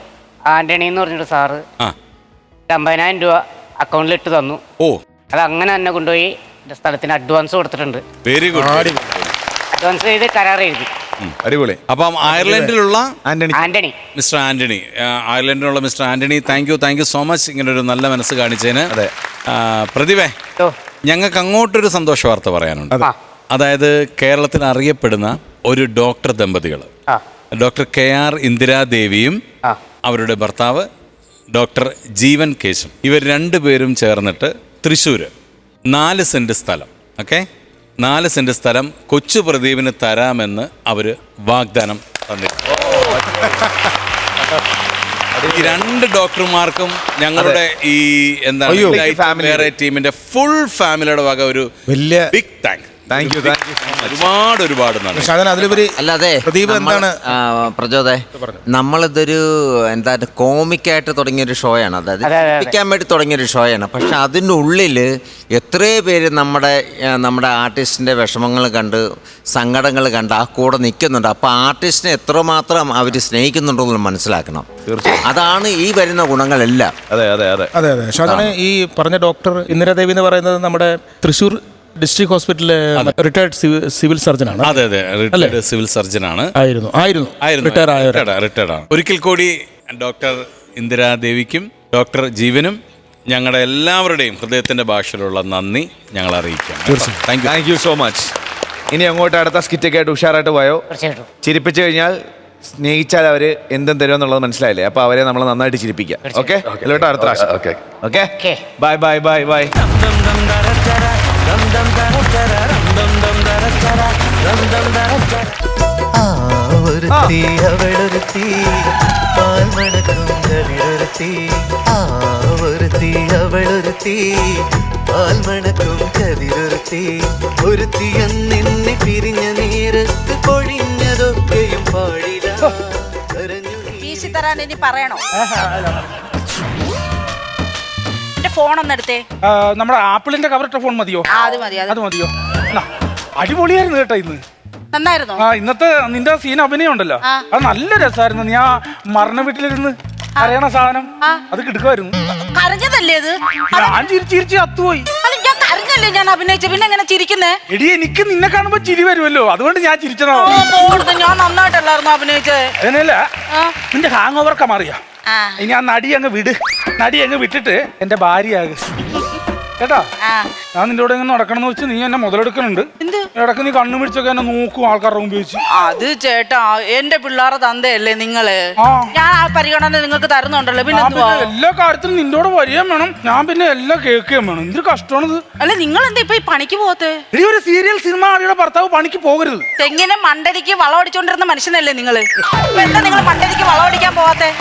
ആന്റണി എന്ന് പറഞ്ഞൊരു സാറ് ആ 50,000 രൂപ അക്കൗണ്ടിൽ ഇട്ട് തന്നു. ഓ, അത് അങ്ങനെ തന്നെ കൊണ്ടുപോയി എൻ്റെ സ്ഥലത്തിന് അഡ്വാൻസ് കൊടുത്തിട്ടുണ്ട്. Very good. അഡ്വാൻസ് ചെയ്ത് കരാർ എഴുതി. അടിപൊളി. അപ്പം അയർലൻഡിലുള്ള ആന്റണി, മിസ്റ്റർ ആന്റണി, അയർലൻഡിലുള്ള mister Antony, thank you so much ഇങ്ങനെ ഒരു നല്ല മനസ്സ് കാണിച്ചതിന്. അതെ. പ്രതിഭേ, ഞങ്ങൾക്ക് അങ്ങോട്ടൊരു സന്തോഷ വാർത്ത പറയാനുണ്ട്. അതായത് കേരളത്തിൽ അറിയപ്പെടുന്ന ഒരു ഡോക്ടർ ദമ്പതികൾ, ഡോക്ടർ KR ഇന്ദിരാദേവിയും അവരുടെ ഭർത്താവ് ഡോക്ടർ ജീവൻ കേശും, ഇവർ 2 പേരും ചേർന്നിട്ട് തൃശ്ശൂർ 4 സെന്റ് സ്ഥലം, ഓക്കെ, 4 സെന്റ് സ്ഥലം കൊച്ചു പ്രദീപിന് തരാമെന്ന് അവർ വാഗ്ദാനം തന്നിട്ടുണ്ട്. ഈ 2 ഡോക്ടർമാർക്കും ഞങ്ങളുടെ ഈ എന്താണ് വേറെ ടീമിന്റെ ഫുൾ ഫാമിലിയുടെ വക ഒരു വലിയ ബിഗ് താങ്ക് യു. ഒരുപാട് നന്ദി. അതിലുപരി അല്ലാതെ പ്രദീപ് എന്താണ് പ്രചോദയ, നമ്മളിതൊരു എന്താ കോമിക്കായിട്ട് തുടങ്ങിയൊരു ഷോയാണ്. അതായത് ക്കാൻ വേണ്ടി തുടങ്ങിയൊരു ഷോയാണ്. പക്ഷെ അതിൻ്റെ ഉള്ളിൽ എത്രയോ പേര് നമ്മുടെ ആർട്ടിസ്റ്റിൻ്റെ വിഷമങ്ങൾ കണ്ട്, സങ്കടങ്ങൾ കണ്ട് ആ കൂടെ നിൽക്കുന്നുണ്ട്. അപ്പോൾ ആർട്ടിസ്റ്റിനെ എത്രമാത്രം അവർ സ്നേഹിക്കുന്നുണ്ടെന്ന് മനസ്സിലാക്കണം. അതാണ് ഈ വരുന്ന ഗുണങ്ങളെല്ലാം. അതെ അതെ അതെ അതെ അതെ ഷാജാനെ, ഈ പറഞ്ഞ ഡോക്ടർ ഇന്ദിരാദേവി എന്ന് പറയുന്നത് നമ്മുടെ തൃശ്ശൂർ ഡിസ്ട്രിക്ട് ഹോസ്പിറ്റലിലെ റിട്ടയർഡ് സിവിൽ സർജനാണ്. അതെ അതെ, റിട്ടയർഡ് സിവിൽ സർജനാണ്. റിട്ടയർഡ് ആണ്. ഒരിക്കൽ കൂടി ഡോക്ടർ ഇന്ദിരാദേവിക്കും ഡോക്ടർ ജീവനും ഞങ്ങളുടെ എല്ലാവരുടെയും ഹൃദയത്തിന്റെ ഭാഷയിലുള്ള നന്ദി ഞങ്ങൾ അറിയിക്കാം. Thank you so much. ഇനി അങ്ങോട്ട് അടുത്ത സ്കിറ്റൊക്കെ ആയിട്ട് ഉഷാറായിട്ട് പോയോ? ചിരിപ്പിച്ചു കഴിഞ്ഞാൽ സ്നേഹിച്ചാൽ അവര് എന്തും തരുമെന്നുള്ളത് മനസ്സിലായില്ലേ? അപ്പൊ അവരെ നമ്മൾ നന്നായിട്ട് ചിരിപ്പിക്കാം. ഓക്കെ, അടുത്ത പ്രാവശ്യം. Okay, bye bye bye bye. ഒരുത്തി അവളൊരുത്തി പാൽമണക്കും കതിരൊരുത്തി, ഒരുത്തി അവളൊരുത്തി പാൽമണക്കും കതിരൊരുത്തി, ഒരുത്തി നിന്നെ പിരിഞ്ഞ നേരത്ത് പൊഴിഞ്ഞതൊക്കെയും പാടില്ല വീശി തരാൻ ഇനി പറയണോ? ഫോൺ ഒന്നെടുത്തേ. നമ്മുടെ ആപ്പിളിന്റെ കവറിട്ട ഫോൺ മതിയോ? അത് മതി. അത് മതിയോ? അടിപൊളിയായിരുന്നു കേട്ടോ ഇന്ന്. നന്നായിരുന്നോ? ഇന്നത്തെ നിന്റെ സീൻ അഭിനയം ഉണ്ടല്ലോ, ആ. അത് നല്ല രസമായിരുന്നു. നീ ആ മരണ വീട്ടിലിരുന്ന് അറിയണ സാധനം അത് കിടക്കുമായിരുന്നു. കരഞ്ഞതല്ലേ അത്? ഞാൻ ചിരിച്ച് അത്തുപോയി. അല്ല, ഞാൻ കരഞ്ഞല്ലേ ഞാൻ അഭിനയിച്ച, പിന്നെ എങ്ങനെ ചിരിക്കുന്നേ? എടി എനിക്ക് നിന്നെ കാണുമ്പോ ചിരി വരുമല്ലോ, അതുകൊണ്ട് ഞാൻ ചിരിച്ചതാ. ഞാൻ നന്നായിട്ടല്ലായിരുന്നു അഭിനയിച്ചത്. അതിനല്ല നിന്റെ ഹാങ് ഓവറൊക്കെ മാറിയാ. ആ. ഇനി ആ നടി അങ്ങ് വിട്ടിട്ട് എന്റെ ഭാര്യയാകും കേട്ടോ. ആ. ഞാൻ നിന്റെ കൂടെ ഇങ്ങനെ നടക്കണം എന്ന് വെച്ച് നീ എന്നെ മുതലെടുക്കുന്നുണ്ട്. എന്ത്? ഇടക്ക് നീ കണ്ണു പിടിച്ചൊക്കെ എന്നെ നോക്കും ആൾക്കാരുടെ മുമ്പ് വെച്ച്. അത് ചേട്ടാ, എന്റെ പിള്ളേരെ തന്തയല്ലേ നിങ്ങള്? ആ. ഞാൻ ആ പരിഗണന നിങ്ങൾക്ക് തരുന്നുണ്ടല്ലോ. പിന്നെ ഞാൻ പിന്നെ എല്ലാ കാര്യത്തിലും നിന്നോട് വരികയും വേണം, ഞാൻ പിന്നെ എല്ലാം കേൾക്കുകയും വേണം. എന്തൊരു കഷ്ടമാണിത്. അല്ല, നിങ്ങൾ എന്താ ഇപ്പൊ ഈ പണിക്ക് പോകത്തെ? ഇനി ഒരു സീരിയൽ സിനിമ ആളുടെ ഭർത്താവ് പണിക്ക് പോകരുത്. തെങ്ങിനെ മണ്ടരിക്ക് വളമടിച്ചോണ്ടിരുന്ന മനുഷ്യനല്ലേ നിങ്ങള്? ഇപ്പൊ എന്താ നിങ്ങൾ മണ്ടരിക്ക് വളമടിക്കാൻ പോവാത്തെ?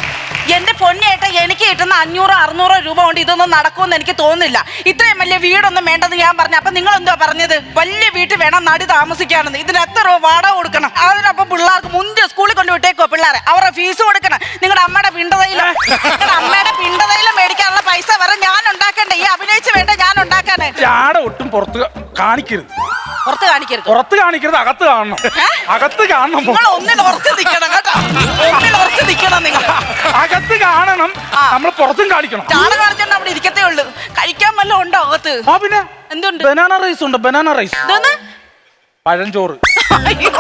എന്റെ പൊന്നേട്ട, എനിക്ക് കിട്ടുന്ന 500-600 രൂപ കൊണ്ട് ഇതൊന്നും നടക്കുമെന്ന് എനിക്ക് തോന്നുന്നില്ല. ഇത്രയും വലിയ വീടൊന്നും വേണ്ടെന്ന് ഞാൻ പറഞ്ഞു. അപ്പൊ നിങ്ങൾ എന്തോ പറഞ്ഞത്? വലിയ വീട്ടിൽ വേണം നടി താമസിക്കാണെന്ന്. ഇതിന് എത്ര രൂപ വാടക കൊടുക്കണം? അതിനൊപ്പം പിള്ളേർക്ക് മുന്തിയ സ്കൂളിൽ കൊണ്ട് വിട്ടേക്കോ പിള്ളേരെ, അവരുടെ ഫീസ് കൊടുക്കണം. നിങ്ങളുടെ അമ്മയുടെ പിണ്ടതയിലും മേടിക്കാനുള്ള പൈസ വരെ ഞാൻ ഉണ്ടാക്കണ്ടേ? ഈ അഭിനയിച്ച് വേണ്ട ഞാൻ ഉണ്ടാക്കാനേ. ചാട ഒട്ടും പുറത്ത് കാണിക്കരുത്. പുറത്ത് കാണിക്കരുത്? അകത്ത് കാണണം. അകത്ത് കാണണം. നിങ്ങൾ ഒന്നിൽ ഉറച്ച് നിൽക്കണം കേട്ടോ. ഒന്നിൽ ഉറച്ച് നിൽക്കണം നിങ്ങൾ. അകത്ത് കാണണം, നമ്മൾ പുറത്തും കാണിക്കണം. ചാട കാണിച്ചോണ്ട് അവിടെ ഇരിക്കത്തേ ഉള്ളു. കഴിക്കാൻ വല്ലതും ഉണ്ടോ അകത്ത്? ആ പിന്നെ എന്തുണ്ട്? ബനാന റൈസ് ഉണ്ട്. ബനാന റൈസ്, പഴഞ്ചോറ്. അയ്യോ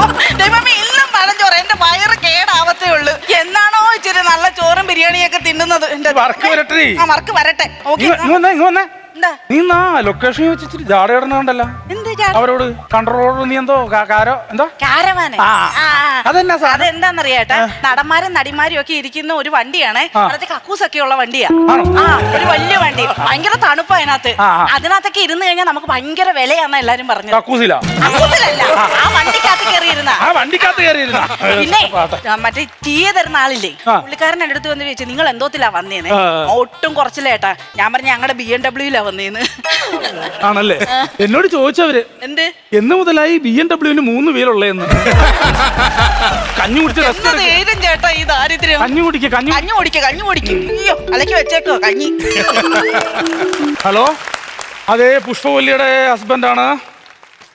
ദൈവമേ, എല്ലാം പഴഞ്ചോറ്. എന്റെ വയറ് കേടാവത്തേ ഉള്ളു. എന്നാണോ ഇച്ചിരി നല്ല ചോറും ബിരിയാണിയൊക്കെ തിന്നുന്നത്? വർക്ക് വരട്ടെ. വർക്ക് വരട്ടെ. എന്താ നീ ലൊക്കേഷൻ വെച്ചിട്ട് ജാടയിടുന്നുണ്ടല്ലോ. എന്ത് അവരോട് കൺട്രോളർ നീ എന്തോ കാരോ എന്തോ അതെന്താന്നറിയാട്ടാ, നടന്മാരും നടിമാരും ഒക്കെ ഇരിക്കുന്ന ഒരു വണ്ടിയാണ്. അവിടത്തെ കക്കൂസൊക്കെ ഉള്ള വണ്ടിയാ. ഒരു വലിയ വണ്ടി, ഭയങ്കര തണുപ്പാ അതിനകത്ത്. അതിനകത്തൊക്കെ ഇരുന്ന് കഴിഞ്ഞാൽ നമുക്ക് ഭയങ്കര വിലയാന്ന് എല്ലാരും പറഞ്ഞു. കക്കൂസിലല്ല, ആ വണ്ടിക്കകത്ത് കയറിയിരുന്ന. പിന്നെ മറ്റേ ടീ തരുന്ന ആളില്ലേ, പുള്ളിക്കാരൻ എന്റെ അടുത്ത് വന്ന് ചോദിച്ചു, നിങ്ങൾ എന്തോത്തിലാ വന്നേന്ന്? ഒട്ടും കുറച്ചില്ലേട്ടാ. ഞാൻ പറഞ്ഞ ഞങ്ങളുടെ BMW വന്നേന്ന്. ആണല്ലേ? എന്നോട് ചോദിച്ചവര് എന്ത് എന്ന് മുതലായി BMW 3 വീലുള്ളതെന്ന്. കഞ്ഞി കുടിച്ച് ചേട്ടാ ഈ ദാരിദ്ര്യം. കഞ്ഞി കുടിക്ക്. അയ്യോ, അലക്കി വെച്ചേക്കോ കഞ്ഞി. ഹലോ, അതെ പുഷ്പവല്ലിയുടെ ഹസ്ബൻഡാണ്.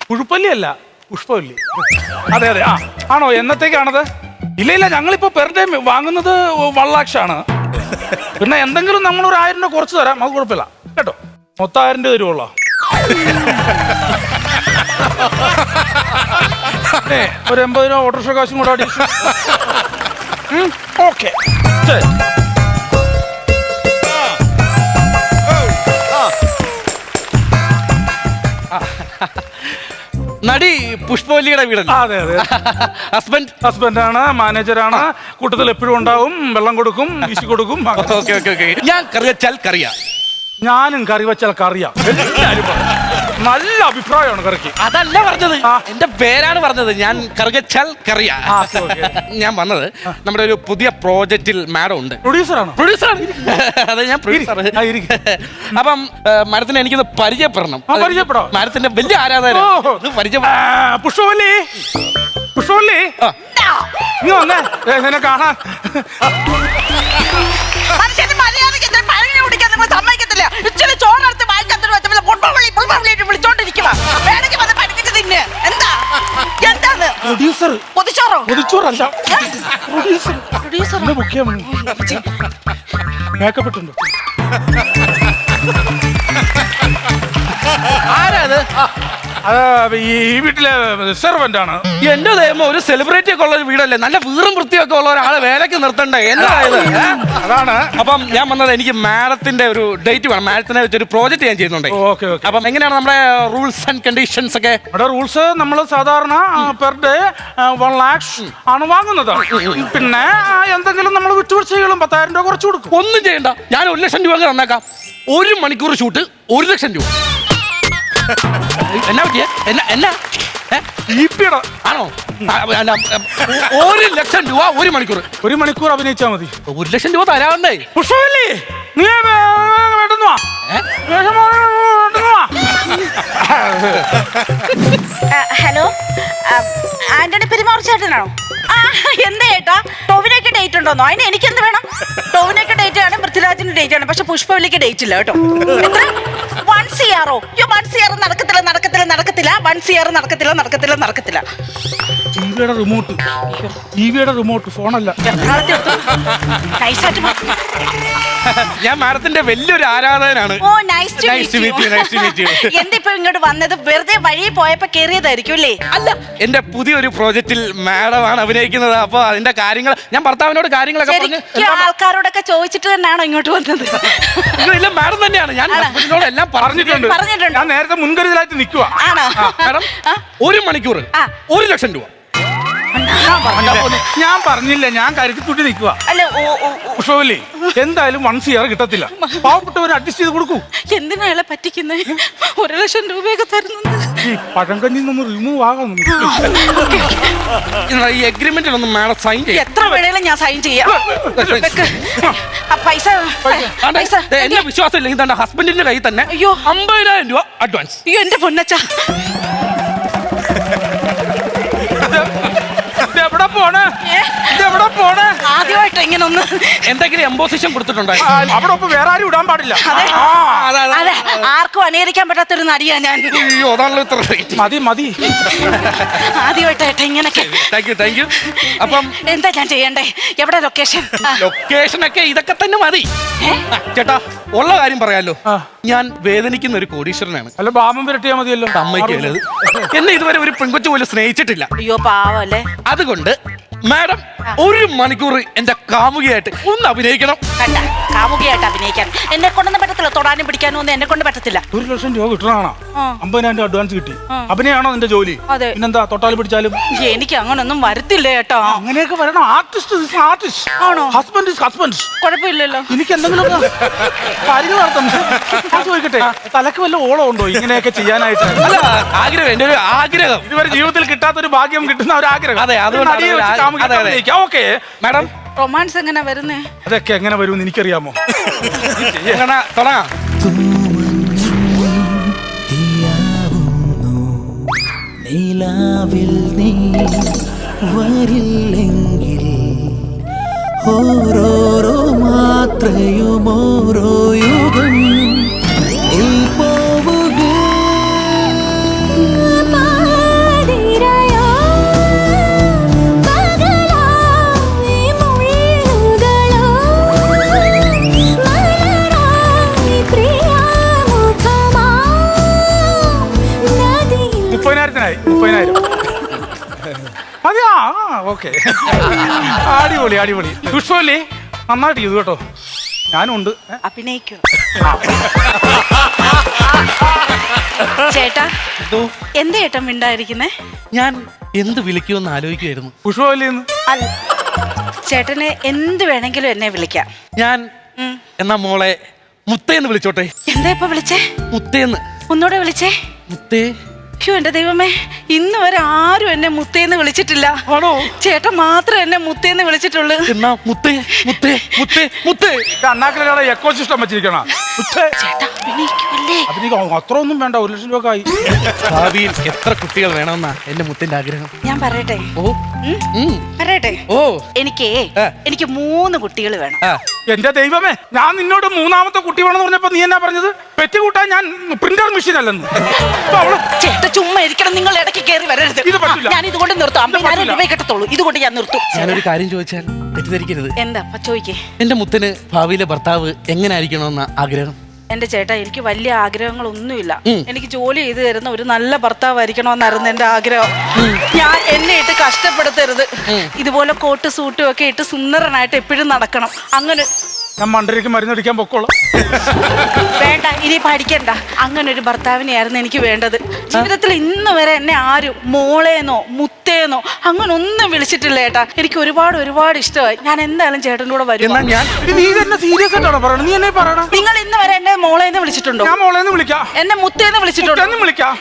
പുഴുപ്പല്ലി അല്ല, പുഷ്പവല്ലി. അതെ. ആണോ? എന്നത്തേക്കാണത്? ഇല്ല, ഞങ്ങളിപ്പോ പെർ ഡേ വാങ്ങുന്നത് 1 ലക്ഷമാണ്. പിന്നെ എന്തെങ്കിലും നമ്മളൊരു 1000 രൂപ കുറച്ച് തരാം, അത് കുഴപ്പമില്ല കേട്ടോ. മൊത്തം 1000 രൂപ തരുവുള്ളൂ. ഒരു 80 രൂപ ഓട്ടോറിക്ഷ കാശും കൂടെ അടി. ഓക്കെ. നടി പുഷ്പവല്ലിയുടെ വീടല്ലേ? അതെ. ഹസ്ബൻഡാണ്, മാനേജറാണ്. കൂട്ടത്തിൽ എപ്പോഴും ഉണ്ടാവും, വെള്ളം കൊടുക്കും, വീശി കൊടുക്കും. ഞാൻ കറി വെച്ചാൽ കറിയാ. ഞാനും കറി വെച്ചാൽ കറിയാം. എല്ലാരും നല്ല അഭിപ്രായമാണ് കറിക്ക്. അതല്ല പറഞ്ഞത്, എന്റെ പേരാണ് പറഞ്ഞത്. ഞാൻ കറുകച്ചാൽ കറിയാ. ഞാൻ വന്നത് നമ്മുടെ ഒരു പുതിയ പ്രോജക്റ്റിൽ മാഡം ഉണ്ട്. പ്രൊഡ്യൂസറാണ്. അതെ, ഞാൻ പ്രൊഡ്യൂസർ. അപ്പം മാഡത്തിനെ എനിക്കൊന്ന് പരിചയപ്പെടണം. മാഡത്തിന്റെ വലിയ ആരാധന. പുഷ്പവല്ലി, നീ വന്നേ, എന്നെ കാണാൻ. സമ്മതിക്കത്തില്ല. ഇച്ചിരി ചോറെടുത്ത് വായിക്കത്തിട്ട് വെച്ചപ്പോൾ വിളിച്ചോണ്ടിരിക്കുക. വേണമെങ്കിൽ വന്ന് പഠിപ്പിച്ച് തിന്നെ. എന്താണ് പൊതിച്ചോറല്ല, മേക്കപ്പ് ഇട്ടുണ്ടോ? ആരാത്? ഈ വീട്ടിലെ സെർവന്റ് ആണ്. എന്റെ ദൈവം, ഒരു സെലിബ്രിറ്റി ഒക്കെ ഉള്ള ഒരു വീടല്ലേ? നല്ല വീറും വൃത്തിയൊക്കെ ഉള്ള ഒരാളെ വേലക്ക് നിർത്തണ്ടേ? എന്തായത്? അതാണ്. അപ്പം ഞാൻ വന്നത്, എനിക്ക് മാഡത്തിന്റെ ഒരു ഡേറ്റ് വേണം. മാഡത്തിനെ വെച്ചൊരു പ്രോജക്റ്റ് ഞാൻ ചെയ്യുന്നുണ്ട്. അപ്പം എങ്ങനെയാണ് നമ്മുടെ റൂൾസ് ആൻഡ് കണ്ടീഷൻസ് ഒക്കെ? റൂൾസ് നമ്മൾ സാധാരണ പെർ ഡേ 1 ലക്ഷം ആണ് വാങ്ങുന്നത്. പിന്നെ എന്തെങ്കിലും നമ്മൾ വിട്ടുവീഴ്ചകളും 10,000 രൂപ കുറച്ച് കൊടുക്കും. ഒന്നും ചെയ്യണ്ട, ഞാൻ 1 ലക്ഷം രൂപ തന്നേക്കാം. 1 മണിക്കൂർ ഷൂട്ട് 1 ലക്ഷം രൂപ. എന്നാ പറ്റിയ? എന്നാ ആണോ? 1 ലക്ഷം രൂപ 1 മണിക്കൂർ. 1 മണിക്കൂർ അഭിനയിച്ചാൽ മതി. 1 ലക്ഷം രൂപ തരാവുന്നേ. പുഷ്പവല്ലി, നീ വേണ്ടെന്ന് വാ. ഹലോ, ആന്റണി പെരുമാർ ചേട്ടനാണോ? എന്താ ചേട്ടാ, ടോവിനൊക്കെ ഡേറ്റ് ഉണ്ടോന്നോ? അതിന് എനിക്കെന്ത് വേണം? ടോവിനൊക്കെ ഡേറ്റ് ആണ്, പൃഥ്വിരാജിന്റെ ഡേറ്റ് ആണ്, പക്ഷെ പുഷ്പവല്ലിക്ക് ഡേറ്റ് ഇല്ല കേട്ടോ. 1 CR നടക്കത്തില്ല. 1 CR നടക്കത്തില്ല. ടിവിയുടെ റിമോട്ട് ഫോണല്ല. ഞാൻ മാഡത്തിന്റെ വലിയൊരു ആരാധകനാണ്. ഓ നൈസ് ടു മീറ്റ് യു. എന്തിപ്പോ ഇങ്ങോട്ട് വന്നത്? വെറുതെ വഴി പോയപ്പോ കേറിയതായിരിക്കും അല്ലേ? അല്ല, എന്റെ പുതിയൊരു പ്രോജക്റ്റിൽ മാഡമാണ് അഭിനയിക്കുന്നത്. അപ്പൊ അതിന്റെ കാര്യങ്ങൾ ഞാൻ ഭർത്താവിനോട് കാര്യങ്ങളൊക്കെ പറഞ്ഞു. ആൾക്കാരോടൊക്കെ ചോദിച്ചിട്ട് തന്നെയാണോ ഇങ്ങോട്ട് വന്നത്? ഇല്ല, മാഡം തന്നെയാണ്. ഞാൻ ഹസ്ബൻഡിനോട് എല്ലാം പറഞ്ഞിട്ടുണ്ട്. ഞാൻ നേരത്തെ മുൻകരുതലായിട്ട് നിൽക്കുക. ആണോ? മാഡം 1 മണിക്കൂർ 1 ലക്ഷം രൂപ. ഞാൻ പറഞ്ഞില്ല, ഞാൻ കരുതിക്കുട്ടി നിൽക്കുക. പുഷ്പവല്ലി, എന്തായാലും 1 CR കിട്ടത്തില്ല. പാവപ്പെട്ടവർ അഡ്ജസ്റ്റ് ചെയ്ത് കൊടുക്കൂ. എന്തിനാ അയാളെ പറ്റിക്കുന്നേ? 1 ലക്ഷം രൂപയൊക്കെ തരുന്നുണ്ട്. ഈ പഴങ്കഞ്ഞിൽ നിന്ന് റിമൂവ് ആകാം. ഈ എഗ്രിമെന്റിലൊന്നും മാഡം സൈൻ ചെയ്യാം. എത്ര വേണേലും ഞാൻ സൈൻ ചെയ്യാം. പൈസ എന്നെ വിശ്വാസം ഇല്ലെങ്കിൽ തന്റെ ഹസ്ബൻഡിന്റെ കയ്യിൽ തന്നെ 50,000 രൂപ അഡ്വാൻസ്. അയ്യോ എന്റെ പൊന്നച്ച, എവിടെ പോണേ? ആദ്യമായിട്ട് ഇങ്ങനെ ഒന്ന് എന്തെങ്കിലും എംബോസിഷൻ കൊടുത്തിട്ടുണ്ടോ? അവിടെ വേറെ ആരും ഇടാൻ പാടില്ല. അതെ, ആർക്കും അനുകരിക്കാൻ പറ്റാത്തൊരു നടിയാ ഞാൻ. മതി. ആദ്യമായിട്ടേട്ടാ ഇങ്ങനൊക്കെ. Thank you. അപ്പം എന്താ ഞാൻ ചെയ്യണ്ടേ? എവിടെ ലൊക്കേഷൻ? ലൊക്കേഷനൊക്കെ ഇതൊക്കെ തന്നെ മതി. ചേട്ടാ, ഉള്ള കാര്യം പറയാലോ, ഞാൻ വേദനിക്കുന്ന ഒരു കോടീശ്വരനാണ്. അല്ല, ബാമം വരട്ടിയാ മതിയല്ലോ. അമ്മയ്ക്കല്ലത് എന്നെ ഇതുവരെ ഒരു പെൺകൊച്ചു പോലും സ്നേഹിച്ചിട്ടില്ല. അയ്യോ പാവല്ലേ. അതുകൊണ്ട് മാഡം 1 മണിക്കൂർ എന്റെ കാമുകിയായിട്ട് ഒന്ന് അഭിനയിക്കണം. കണ്ട, കാമുകിയായിട്ട് അഭിനയിക്കാൻ എന്നെ കൊണ്ടൊന്നും പറ്റത്തില്ല. തൊടാനും പിടിക്കാനും ഒന്നും എന്നെ കൊണ്ട് പറ്റത്തില്ല. 1 ലക്ഷം രൂപ കിട്ടണോ? 50,000 അഡ്വാൻസ് കിട്ടി. അഭിനയാണോ നിന്റെ ജോലി? അതെ. പിന്നെന്താ തൊട്ടാലും പിടിച്ചാലും? എനിക്ക് അങ്ങനൊന്നും വരത്തില്ല കേട്ടോ. അങ്ങനെയൊക്കെ വരണം. ആർട്ടിസ്റ്റ് ആണോ? ഹസ്ബൻഡ് കുഴപ്പമില്ലല്ലോ. എനിക്ക് എന്തെങ്കിലും കാര്യങ്ങൾ നടത്തണം. ചോദിക്കട്ടെ, തലക്ക് വല്ല ഓളം ഉണ്ടോ ഇങ്ങനെയൊക്കെ ചെയ്യാനായിട്ട്? അല്ല, ആഗ്രഹം, എന്റെ ഒരു ആഗ്രഹം. ഇതുവരെ ജീവിതത്തിൽ കിട്ടാത്തൊരു ഭാഗ്യം കിട്ടുന്ന ഒരു ആഗ്രഹം. അതെ, അതുകൊണ്ട് ഓക്കെ മാഡം. റൊമാൻസ് എങ്ങനെ വരുന്നേ? അതൊക്കെ എങ്ങനെ വരുമെന്ന് എനിക്കറിയാമോ? തുടങ്ങാം. നിലാവിൽ നീ വരില്ലെങ്കിൽ ഓരോരോ മാത്രയും ഓരോ യുഗം നീ പോവുക. അതെയാ, ഓക്കെ. അടിപൊളി. പുഷ്പവല്ലി, നന്നായിട്ട് ചെയ്തു കേട്ടോ. ഞാനും ഉണ്ട്. അഭിനയിക്കോ ചേട്ടാ? എന്താ ചേട്ടാ മിണ്ടായിരിക്കുന്നേ? ഞാൻ എന്ത് വിളിക്കുമെന്ന് ആലോചിക്കുമായിരുന്നു. പുഷ്പവല്ലി അല്ല, ചേട്ടന് എന്ത് വേണമെങ്കിലും എന്നെ വിളിക്കാം. ഞാൻ എന്നാ മോളെ മുത്തേന്ന് വിളിച്ചോട്ടെ. എന്താ ഇപ്പൊ വിളിച്ചേ? മുത്തേന്ന്. ഒന്നൂടെ വിളിച്ചേ. മുത്തേ. എന്റെ ദൈവമേ, ഇന്ന് വരെ ആരും എന്നെ മുത്തേന്ന് വിളിച്ചിട്ടില്ല. ആണോ? ചേട്ടൻ മാത്രം എന്നെ മുത്തേന്ന് വിളിച്ചിട്ടുള്ളൂ. എന്നാ മുത്തേ മുത്തേ മുത്തേ മുത്തേ. അണ്ണാക്കിലെ എക്കോ സിസ്റ്റം വെച്ചിരിക്കണ. ചേട്ടാ അഭിനയിക്കുമല്ലേ? അത്ര ഒന്നും വേണ്ട. 1 ലക്ഷം രൂപ ആയി. ഭാവിയിൽ എത്ര കുട്ടികൾ വേണമെന്നാ എന്റെ മുത്തിന്റെ ആഗ്രഹം. ഞാൻ പറയട്ടെ? പറയട്ടെ? എനിക്ക് 3 കുട്ടികൾ വേണം. എന്റെ ദൈവമേ, ഞാൻ നിന്നോട് 3ാമത്തെ കുട്ടി വേണമെന്ന് പറഞ്ഞപ്പോ നീ എന്നാ പറഞ്ഞത്? പെറ്റി കൂട്ടാൻ ഞാൻ പ്രിന്റർ മെഷീൻ അല്ലെന്ന്. ചേട്ടാ ചുമ്മാ ഇരിക്കണം. നിങ്ങൾ ഇടയ്ക്ക് കയറി വരരുത്. ഞാൻ ഇതുകൊണ്ട് നിർത്തും. 50,000 രൂപ കിട്ടത്തുള്ളൂ. ഇതുകൊണ്ട് ഞാൻ നിർത്തും. ഞാനൊരു കാര്യം ചോദിച്ചാൽ തെറ്റിദ്ധരിക്കരുത്. എന്താ ചോദിക്കേ? എന്റെ മുത്തിന് ഭാവിയിലെ ഭർത്താവ് എങ്ങനെ ആയിരിക്കണമെന്ന ആഗ്രഹം? എന്റെ ചേട്ടാ, എനിക്ക് വലിയ ആഗ്രഹങ്ങളൊന്നുമില്ല. എനിക്ക് ജോലി ചെയ്തു തരുന്ന ഒരു നല്ല ഭർത്താവായിരിക്കണമെന്നായിരുന്നു എന്റെ ആഗ്രഹം. ഞാൻ എന്നെ ഇട്ട് കഷ്ടപ്പെടുത്തരുത്. ഇതുപോലെ കോട്ട് സൂട്ടും ഒക്കെ ഇട്ട് സുന്ദരനായിട്ട് എപ്പോഴും നടക്കണം. അങ്ങനെ ഞാൻ മണ്ടരയ്ക്ക് മരുന്നടിക്കാൻ പൊക്കോളാം. വേണ്ട, ഇനി പഠിക്കണ്ട. അങ്ങനെ ഒരു ഭർത്താവിനെയായിരുന്നു എനിക്ക് വേണ്ടത്. ജീവിതത്തിൽ ഇന്ന് വരെ എന്നെ ആരും മോളേന്നോ മുത്തേന്നോ അങ്ങനെ ഒന്നും വിളിച്ചിട്ടില്ല ചേട്ടാ. എനിക്ക് ഒരുപാട് ഇഷ്ടമായി. ഞാൻ എന്തായാലും ചേട്ടൻ്റെ കൂടെ വരും. നീ തന്നെ സീരിയസ് ആയിട്ടാണോ പറയണത്? നീ എന്നെ പറയണം. നിങ്ങൾ ഇന്ന് വരെ എന്നെ മോളേന്ന് വിളിച്ചിട്ടുണ്ടോ? ഞാൻ മോളേന്ന് വിളിക്കാം. എന്നെ മുത്തേന്ന് വിളിച്ചിട്ടുണ്ടോ?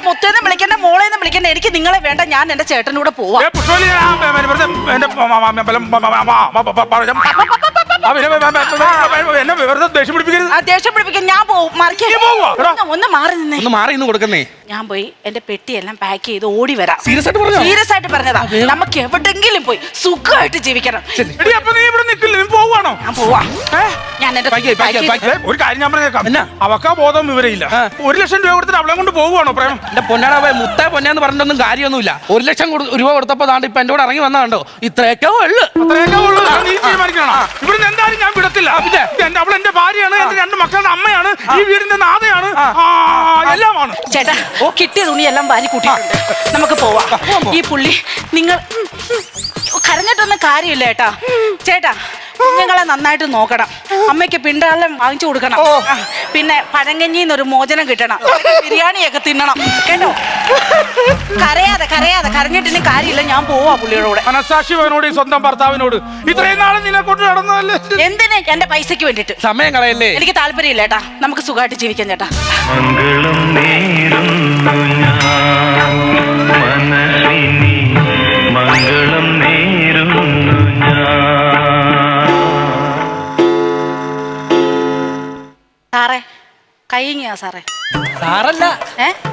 മുത്തേന്ന് വിളിക്കണ്ട, മോളേന്ന് വിളിക്കണ്ട. എനിക്ക് നിങ്ങളെ വേണ്ട. ഞാൻ എന്റെ ചേട്ടൻ്റെ കൂടെ പോവാം. ദേഷ്യം പിടിപ്പിക്കാൻ ഞാൻ പോവും. ഒന്ന് മാറി നിന്നേ. ഒന്ന് മാറി ഇന്ന് കൊടുക്കുന്നേ. ഞാൻ പോയി എന്റെ പെട്ടിയെല്ലാം പാക്ക് ചെയ്ത് ഓടി വരാം. Serious ആയിട്ട് പറഞ്ഞോ? സീരിയസ് ആയിട്ട് പറഞ്ഞതാ. നമുക്ക് എവിടെങ്കിലും പോയി സുഖമായിട്ട് ജീവിക്കണം. എടി, അപ്പൊ നീ ഇവിടെ നിൽക്കില്ല, നീ പോവാണോ? ഞാൻ പോവാ. ഞാൻ എന്റെ ഒരു കാര്യം ഞാൻ പറഞ്ഞേക്കാം, അവക്കാ ബോധം വിവരമില്ല. 1 ലക്ഷം രൂപ കൊടുത്തിട്ട് അവളെ കൊണ്ട് പോവുകയാണോ പ്രേമം? എന്റെ പൊന്നാടാ മുത്തേ പൊന്നാന്ന് പറഞ്ഞിട്ടൊന്നും കാര്യമൊന്നുമില്ല. 1 ലക്ഷം രൂപ കൊടുത്തപ്പോ താണ്ട് ഇപ്പൊ എന്റെ കൂടെ ഇറങ്ങി വന്നാണ്ടോ? ഇത്രയൊക്കെ ഉള്ളു. അത്രയൊക്കെ ഉള്ളൂ. നീ തീരുമാനിക്കണം. ഇവിടുന്ന് എന്തായാലും ഞാൻ വിടത്തില്ല. അവൾ എന്റെ ഭാര്യയാണ്, എന്റെ 2 മക്കളുടെ അമ്മയാണ്, ഈ വീടിന്റെ നാഥയാണ്, എല്ലാമാണ്. ചേട്ടാ, കിട്ടിയ തുണിയെല്ലാം വാരി കൂട്ടിയിട്ടുണ്ട്. നമുക്ക് പോവാം. ഈ പുള്ളി നിങ്ങൾ കരഞ്ഞിട്ടൊന്നും കാര്യമില്ല ചേട്ടാ. ചേട്ടാ, കുഞ്ഞുങ്ങളെ നന്നായിട്ട് നോക്കണം. അമ്മയ്ക്ക് പിണ്ടാളം വാങ്ങിച്ചു കൊടുക്കണം. പിന്നെ പഴങ്കഞ്ഞിന്നൊരു മോചനം കിട്ടണം. ബിരിയാണിയൊക്കെ തിന്നണം കേട്ടോ. കരയാതെ കരഞ്ഞിട്ടിന് കാര്യമില്ല. ഞാൻ പോവാ പുള്ളിയുടെ കൂടെ. മനസാക്ഷിയോട് സ്വന്തം ഭർത്താവിനോട് ഇത്രയും നാളെ നിന്നെ കൊണ്ട് നടന്നതല്ലേ? എന്തിന്? എന്റെ പൈസയ്ക്ക് വേണ്ടിട്ട്. സമയം കളയല്ലേ? എനിക്ക് താല്പര്യമില്ല ചേട്ടാ. നമുക്ക് സുഖമായിട്ട് ജീവിക്കാം ചേട്ടാ. മംഗളം നേരുന്നു ഞാൻ മനസ്സിനി മംഗളം നേരുന്നു ഞാൻ. സാറേ, കൈങ്ങിയാ സാറേ. സാറല്ല,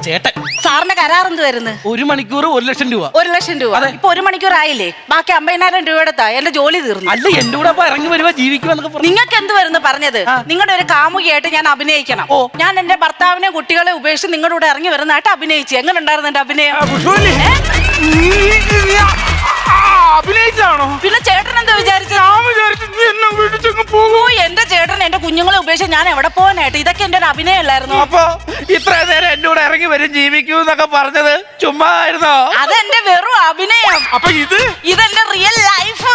ചേട്ടൻ. സാറിന്റെ കരാറെന്ത് വരുന്നത്? 1 മണിക്കൂർ 1 ലക്ഷം രൂപ. 1 ലക്ഷം രൂപ. ഇപ്പൊ 1 മണിക്കൂർ ആയില്ലേ? ബാക്കി 50,000 രൂപ എടുത്താ എന്റെ ജോലി തീർന്നു. അല്ല, എന്റെ കൂടെ അപ്പൊ ഇറങ്ങി വരുമ്പോ ജീവിക്കുമെന്നൊക്കെ പറഞ്ഞു. നിങ്ങൾക്ക് എന്ത് വരുന്നു പറഞ്ഞത്? നിങ്ങളുടെ ഒരു കാമുകിയായിട്ട് ഞാൻ അഭിനയിക്കണം. ഞാൻ എന്റെ ഭർത്താവിനെ കുട്ടികളെ ഉപേക്ഷിച്ച് നിങ്ങളുടെ കൂടെ ഇറങ്ങി വരുന്നതായിട്ട് അഭിനയിച്ചു. എങ്ങനെ ഉണ്ടായിരുന്നു എന്റെ അഭിനയം? അഭിനയിച്ചാണോ? പിന്നെ ചേട്ടൻ എന്താ വിചാരിച്ചത്? എന്റെ ചേട്ടൻ എന്റെ കുഞ്ഞുങ്ങളെ ഉപേക്ഷിച്ച് ഞാൻ എവിടെ പോകാനായിട്ട്? ഇതൊക്കെ എന്റെ ഒരു അഭിനയം അല്ലായിരുന്നു. അപ്പൊ ഇത്ര നേരം എന്റെ കൂടെ ഇറങ്ങി വരും ജീവിക്കൂ എന്നൊക്കെ പറഞ്ഞത് ചുമ്മാ ആയിരുന്നോ? അതെന്റെ വെറും അഭിനയം. അപ്പൊ ഇതെന്റെ റിയൽ ലൈഫ്.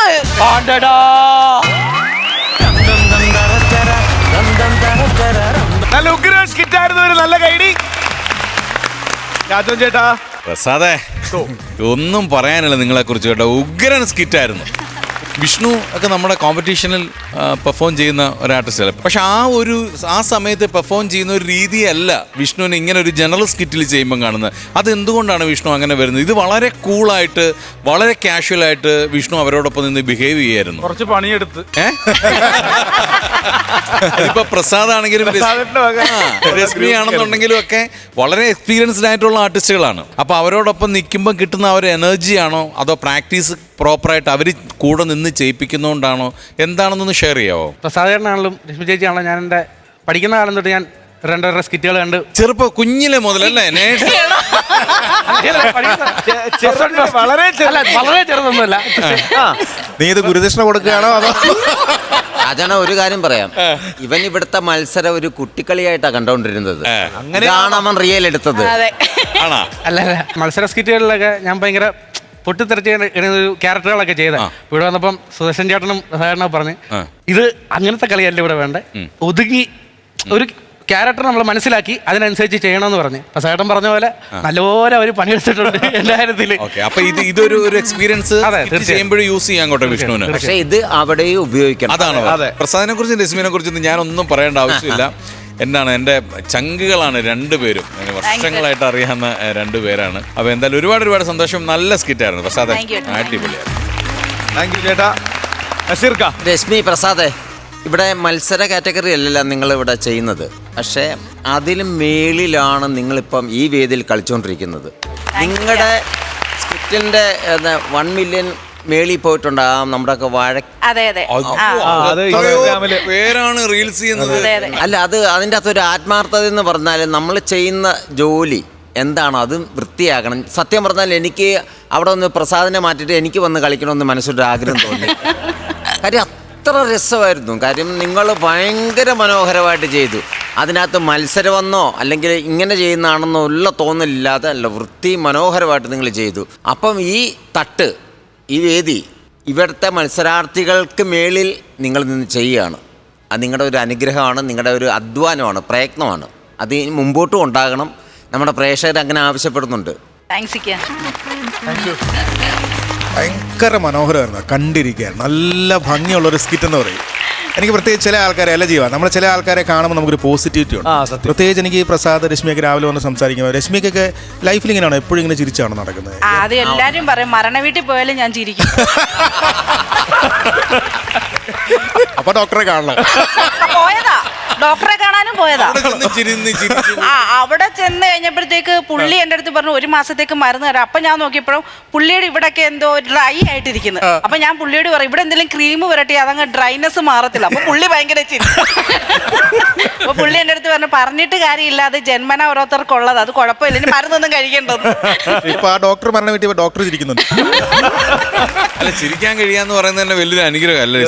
നല്ല ഉഗ്രൻ സ്കിറ്റായിരുന്നു. ഒരു നല്ല കൈഡി രാജൻ ചേട്ടാ. പ്രസാദേ, ഒന്നും പറയാനില്ല നിങ്ങളെ കുറിച്ച് കേട്ടോ. ഉഗ്രൻ സ്കിറ്റായിരുന്നു. വിഷ്ണു ഒക്കെ നമ്മുടെ കോമ്പറ്റീഷനിൽ പെർഫോം ചെയ്യുന്ന ഒരു ആർട്ടിസ്റ്റല്ല. പക്ഷെ ആ സമയത്ത് പെർഫോം ചെയ്യുന്ന ഒരു രീതിയല്ല വിഷ്ണുവിനെ ഇങ്ങനെ ഒരു ജനറൽ സ്കിറ്റിൽ ചെയ്യുമ്പോൾ കാണുന്നത്. അതെന്തുകൊണ്ടാണ് വിഷ്ണു അങ്ങനെ വരുന്നത്? ഇത് വളരെ കൂളായിട്ട്, വളരെ കാഷ്വലായിട്ട് വിഷ്ണു അവരോടൊപ്പം നിന്ന് ബിഹേവ് ചെയ്യായിരുന്നു. കുറച്ച് പണിയെടുത്ത് ഇപ്പൊ പ്രസാദ് ആണെങ്കിലും രശ്മി ആണെന്നുണ്ടെങ്കിലും ഒക്കെ വളരെ എക്സ്പീരിയൻസ്ഡ് ആയിട്ടുള്ള ആർട്ടിസ്റ്റുകളാണ്. അപ്പൊ അവരോടൊപ്പം നിൽക്കുമ്പോൾ കിട്ടുന്ന ഒരു എനർജിയാണോ അതോ പ്രാക്ടീസ് പ്രോപ്പറായിട്ട് അവർ കൂടെ നിന്ന് ചെയ്യിപ്പിക്കുന്നതുകൊണ്ടാണോ എന്താണെന്നൊന്ന് ഷെയർ ചെയ്യാവോ? പ്രസാദേട്ടനാണെങ്കിലും രശ്മി ചേച്ചിയാണല്ലോ, ഞാൻ എൻ്റെ പഠിക്കുന്ന കാലം തൊട്ട് ഞാൻ 2 സ്കിറ്റുകൾ കണ്ട് ചെറുപ്പം കുഞ്ഞിലെ മുതലല്ലേ? വളരെ ചെറുതൊന്നുമല്ല. നീ ഇത് ഗുരുദക്ഷിണ കൊടുക്കുകയാണോ അതോ? അതാണ് ഒരു കാര്യം പറയാം. ഇവൻ ഇവിടുത്തെ മത്സരം ഒരു കുട്ടിക്കളിയായിട്ടാണ് കണ്ടോണ്ടിരുന്നത്. അങ്ങനെയാണ് അവൻ റിയൽ എടുത്തത്. അല്ല, മത്സര സ്കിറ്റുകളിലൊക്കെ ഞാൻ ഭയങ്കര പൊട്ടിത്തെറിച്ച് ഒരു ക്യാരക്ടറുകളൊക്കെ ചെയ്ത. ഇവിടെ വന്നപ്പം സുദർശൻ ചേട്ടനും പ്രസാദനും പറഞ്ഞ് ഇത് അങ്ങനത്തെ കളിയല്ല ഇവിടെ വേണ്ടേ, ഒതുങ്ങി ഒരു ക്യാരക്ടർ നമ്മൾ മനസ്സിലാക്കി അതിനനുസരിച്ച് ചെയ്യണമെന്ന് പറഞ്ഞു. പ്രസാദൻ പറഞ്ഞ പോലെ നല്ലപോലെ അവർ പണിയെടുത്തിട്ടുണ്ട് എല്ലാ കാര്യത്തില്. അപ്പൊ ഇതൊരു എക്സ്പീരിയൻസ് ചെയ്യുമ്പോഴും യൂസ് ചെയ്യാൻ കേട്ടോ വിഷ്ണുവിന്. പക്ഷെ ഇത് അവിടെയും ഉപയോഗിക്കണം. അതാണ് പ്രസാദിനെ കുറിച്ചും രശ്മിനെ കുറിച്ചും ഞാനൊന്നും പറയേണ്ട ആവശ്യമില്ല. എന്താണ് എൻ്റെ ചങ്കുകളാണ് 2 പേരും. വർഷങ്ങളായിട്ട് അറിയാവുന്ന 2 പേരാണ്. അപ്പൊ എന്തായാലും ഒരുപാട് സന്തോഷം. നല്ല സ്കിറ്റായിരുന്നു പ്രസാദ്, അടിപൊളിയായിരുന്നു. രശ്മി, പ്രസാദേ, ഇവിടെ മത്സര കാറ്റഗറി അല്ലല്ല നിങ്ങൾ ഇവിടെ ചെയ്യുന്നത്. പക്ഷേ അതിലും മേളിലാണ് നിങ്ങളിപ്പം ഈ വേദിയിൽ കളിച്ചുകൊണ്ടിരിക്കുന്നത്. നിങ്ങളുടെ സ്കിറ്റിൻ്റെ 1 മില്യൺ മേളിൽ പോയിട്ടുണ്ടാകാം നമ്മുടെയൊക്കെ വാഴ. പേരാണ് റീൽസ് ചെയ്യുന്നത്. അല്ല, അത് അതിൻ്റെ അകത്തൊരു ആത്മാർത്ഥത എന്ന് പറഞ്ഞാൽ നമ്മൾ ചെയ്യുന്ന ജോലി എന്താണോ അത് വൃത്തിയാക്കണം. സത്യം പറഞ്ഞാൽ എനിക്ക് അവിടെ ഒന്ന് പ്രസാദിനെ മാറ്റിയിട്ട് എനിക്ക് വന്ന് കളിക്കണമെന്ന് മനസ്സിലൊരു ആഗ്രഹം തോന്നി. കാര്യം അത്ര രസമായിരുന്നു. കാര്യം നിങ്ങൾ ഭയങ്കര മനോഹരമായിട്ട് ചെയ്തു. അതിനകത്ത് മത്സരമെന്നോ അല്ലെങ്കിൽ ഇങ്ങനെ ചെയ്യുന്നതാണെന്നോ ഉള്ള തോന്നലില്ലാതെ അല്ല, വൃത്തി മനോഹരമായിട്ട് നിങ്ങൾ ചെയ്തു. അപ്പം ഈ തട്ട്, ഈ വേദി ഇവിടുത്തെ മത്സരാർത്ഥികൾക്ക് മേളിൽ നിങ്ങൾ നിന്ന് ചെയ്യുകയാണ്. അത് നിങ്ങളുടെ ഒരു അനുഗ്രഹമാണ്, നിങ്ങളുടെ ഒരു അധ്വാനമാണ്, പ്രയത്നമാണ്. അത് മുമ്പോട്ടും ഉണ്ടാകണം. നമ്മുടെ പ്രേക്ഷകർ അങ്ങനെ ആവശ്യപ്പെടുന്നുണ്ട്. ഭയങ്കര മനോഹരമായിരുന്നു കണ്ടിരിക്കാൻ. നല്ല ഭംഗിയുള്ളൊരു സ്കിറ്റ് എന്ന് പറയും. എനിക്ക് പ്രത്യേകിച്ച് ചില ആൾക്കാരെ അല്ല ചെയ്യുക, നമ്മൾ ചില ആൾക്കാരെ കാണുമ്പോൾ നമുക്കൊരു പോസിറ്റിവിറ്റി ഉണ്ട്. പ്രത്യേകിച്ച് എനിക്ക് പ്രസാദ്, രശ്മിയൊക്കെ രാവിലെ വന്ന് സംസാരിക്കുമ്പോൾ, രശ്മിക്കൊക്കെ ലൈഫിൽ ഇങ്ങനെയാണോ എപ്പോഴും ഇങ്ങനെ ചിരിച്ചാണോ നടക്കുന്നത്? അത് എല്ലാരും പറയും, മരണ വീട്ടിൽ പോയാലും ഞാൻ ചിരിക്കും. അപ്പൊ ഡോക്ടറെ കാണണം. പോയതാ ഡോക്ടറെ കാണാനും പോയതാ. അവിടെ ചെന്ന് ചിരിച്ച് അവിടെ ചെന്ന് കഴിഞ്ഞപ്പോഴത്തേക്ക് പുള്ളി എന്റെ അടുത്ത് പറഞ്ഞു 1 മാസത്തേക്ക് മരുന്ന് തരാം. അപ്പൊ ഞാൻ നോക്കിയപ്പോഴും പുള്ളിയുടെ ഇവിടൊക്കെ എന്തോ ഡ്രൈ ആയിട്ടിരിക്കുന്നു. അപ്പൊ ഞാൻ പുള്ളിയോട് പറയും ഇവിടെ എന്തെങ്കിലും ക്രീം വരട്ടി അതങ്ങ് ഡ്രൈനെസ് മാറത്തില്ല. അപ്പൊ പുള്ളി ഭയങ്കര ചിരി. അപ്പൊ പുള്ളി എന്റെ അടുത്ത് പറഞ്ഞിട്ട് കാര്യമില്ല, അത് ജന്മന ഓരോരുത്തർക്കുള്ളത്, അത് കുഴപ്പമില്ല, ഇനി മരുന്നൊന്നും കഴിക്കേണ്ടത്. ഇപ്പൊ ആ ഡോക്ടർ മരണം വീട്ടിൽ ഡോക്ടർ ചിരിക്കുന്നുണ്ട്. അല്ല, ചിരിക്കാൻ കഴിയാന്ന് പറയുന്നത് തന്നെ വലിയൊരു അനുഗ്രഹം അല്ലേ?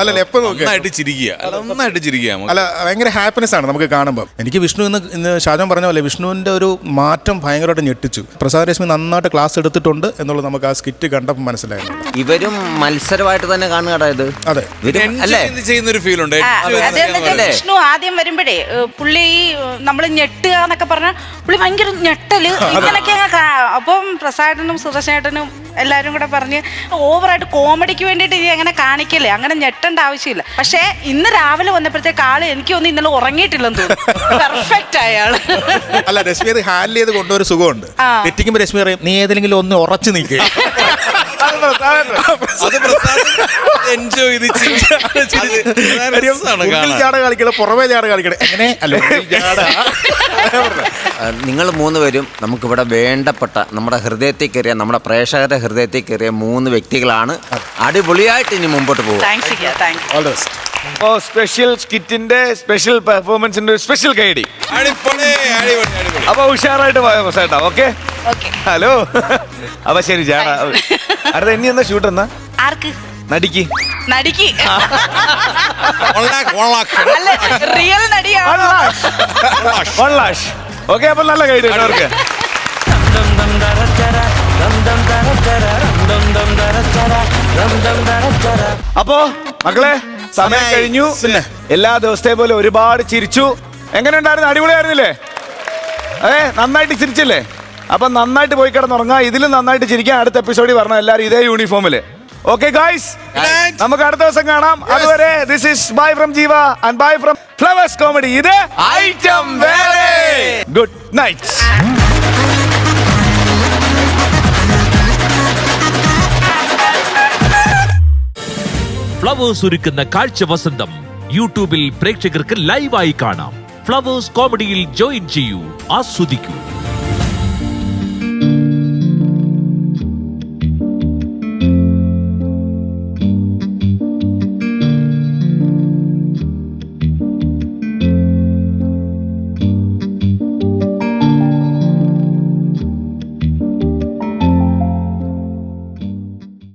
അല്ല എപ്പോ നന്നായിട്ട് ചിരിക്കുക, നന്നായിട്ട് ചിരിക്കുക. അല്ല ഭയങ്കര ഹാപ്പിനെസ് ആണ് നമുക്ക് കാണുമ്പോൾ. എനിക്ക് വിഷ്ണു ഇന്ന് ഷാജോൻ പറഞ്ഞ പോലെ വിഷ്ണുവിന്റെ ഒരു മാറ്റം ഭയങ്കരമായിട്ട് ഞെട്ടിച്ചു. പ്രസാദ് രശ്മി നന്നായിട്ട് ക്ലാസ് എടുത്തിട്ടുണ്ട് എന്നുള്ളത് നമുക്ക് ആ സ്കിറ്റ് കണ്ടപ്പോൾ മനസ്സിലായിരുന്നു. ഇവരും മത്സരമായിട്ട് തന്നെ കാണുകടാ ഇത്. അതെ, അല്ലേ ചെയ്യുന്ന ഒരു ഫീൽ ഉണ്ട്. വിഷ്ണു ആദ്യം വരുമ്പോഴേ പുള്ളി നമ്മൾ ഞെട്ടുക എന്നൊക്കെ പറഞ്ഞാൽ പുള്ളി ഭയങ്കര ഞെട്ടല് ഇങ്ങനൊക്കെ. അപ്പം പ്രസാദനും സുരേഷേട്ടനും എല്ലാരും കൂടെ പറഞ്ഞ് ഓവറായിട്ട് കോമഡിക്ക് വേണ്ടിയിട്ട് ഇനി അങ്ങനെ കാണിക്കല്ലേ, അങ്ങനെ ഞെട്ടേണ്ട ആവശ്യമില്ല. പക്ഷേ ഇന്ന് രാവിലെ വന്നപ്പോഴത്തേക്ക് ആള് എനിക്ക് തോന്നുന്നു ഇന്നലെ ഉറങ്ങിയിട്ടില്ലെന്ന് തോന്നുന്നു. പെർഫെക്റ്റ് ആയാള്. അല്ല, രശ്മി അത് ഹാൻഡിൽ ചെയ്ത് കൊണ്ടൊരു സുഖമുണ്ട്. തെറ്റിക്കുമ്പോ രശ്മി പറയും നീ ഏതെങ്കിലും ഒന്ന് ഉറച്ചു നിൽക്കുക. എൻജോയ് ചാട കളിക്കണം, പുറമേ ചാട കളിക്കണം, എങ്ങനെ അല്ല. നിങ്ങൾ 3 പേരും നമുക്കിവിടെ വേണ്ടപ്പെട്ട നമ്മുടെ ഹൃദയത്തിൽ കയറിയ നമ്മുടെ പ്രേക്ഷകരുടെ ഹൃദയത്തിൽ കയറിയ 3 വ്യക്തികളാണ്. അടിപൊളിയായിട്ട് ഇനി മുമ്പോട്ട് പോകും. സ്പെഷ്യൽ സ്കിറ്റിന്റെ സ്പെഷ്യൽ പെർഫോമൻസിന്റെ സ്പെഷ്യൽ ഗൈഡി. അപ്പൊ ഉഷാറായിട്ട് പോയാ ഓക്കെ. ഹലോ, അപ്പൊ ശരി ചേട്ടാ. അടുത്ത ഇനി എന്താ ഷൂട്ട് എന്നാ? ആർക്ക്? നടിക്ക്. നടിക്ക് അല്ല, റിയൽ നടിയാണ്. ഓക്കെ, അപ്പൊ നല്ല ഗൈഡ് അവർക്ക്. അപ്പോ മക്കളെ സമയം കഴിഞ്ഞു. എല്ലാ ദിവസത്തെ പോലെ ഒരുപാട് ചിരിച്ചു. എങ്ങനെ ഉണ്ടായിരുന്നു? അടിപൊളിയായിരുന്നില്ലേ? നന്നായിട്ട് ചിരിച്ചില്ലേ? അപ്പൊ നന്നായിട്ട് പോയി കിടന്നുറങ്ങാം. ഇതിലും നന്നായിട്ട് ചിരിക്കാൻ അടുത്ത എപ്പിസോഡിൽ പറഞ്ഞ എല്ലാവരും ഇതേ യൂണിഫോമില്. ഓക്കെ ഗൈസ്, നമുക്ക് അടുത്ത ദിവസം കാണാം. അതുവരെ ദിസ് ഈസ് ബൈ ഫ്രം ജീവ and bye from flowers comedy. ഇത് ഐറ്റം വേറെ. Good night. ഫ്ലവേഴ്സ് ഒരുക്കുന്ന കാഴ്ച വസന്തം യൂട്യൂബിൽ പ്രേക്ഷകർക്ക് ലൈവായി കാണാം. ഫ്ലവേഴ്സ് കോമഡിയിൽ ജോയിൻ ചെയ്യൂ, ആസ്വദിക്കൂ.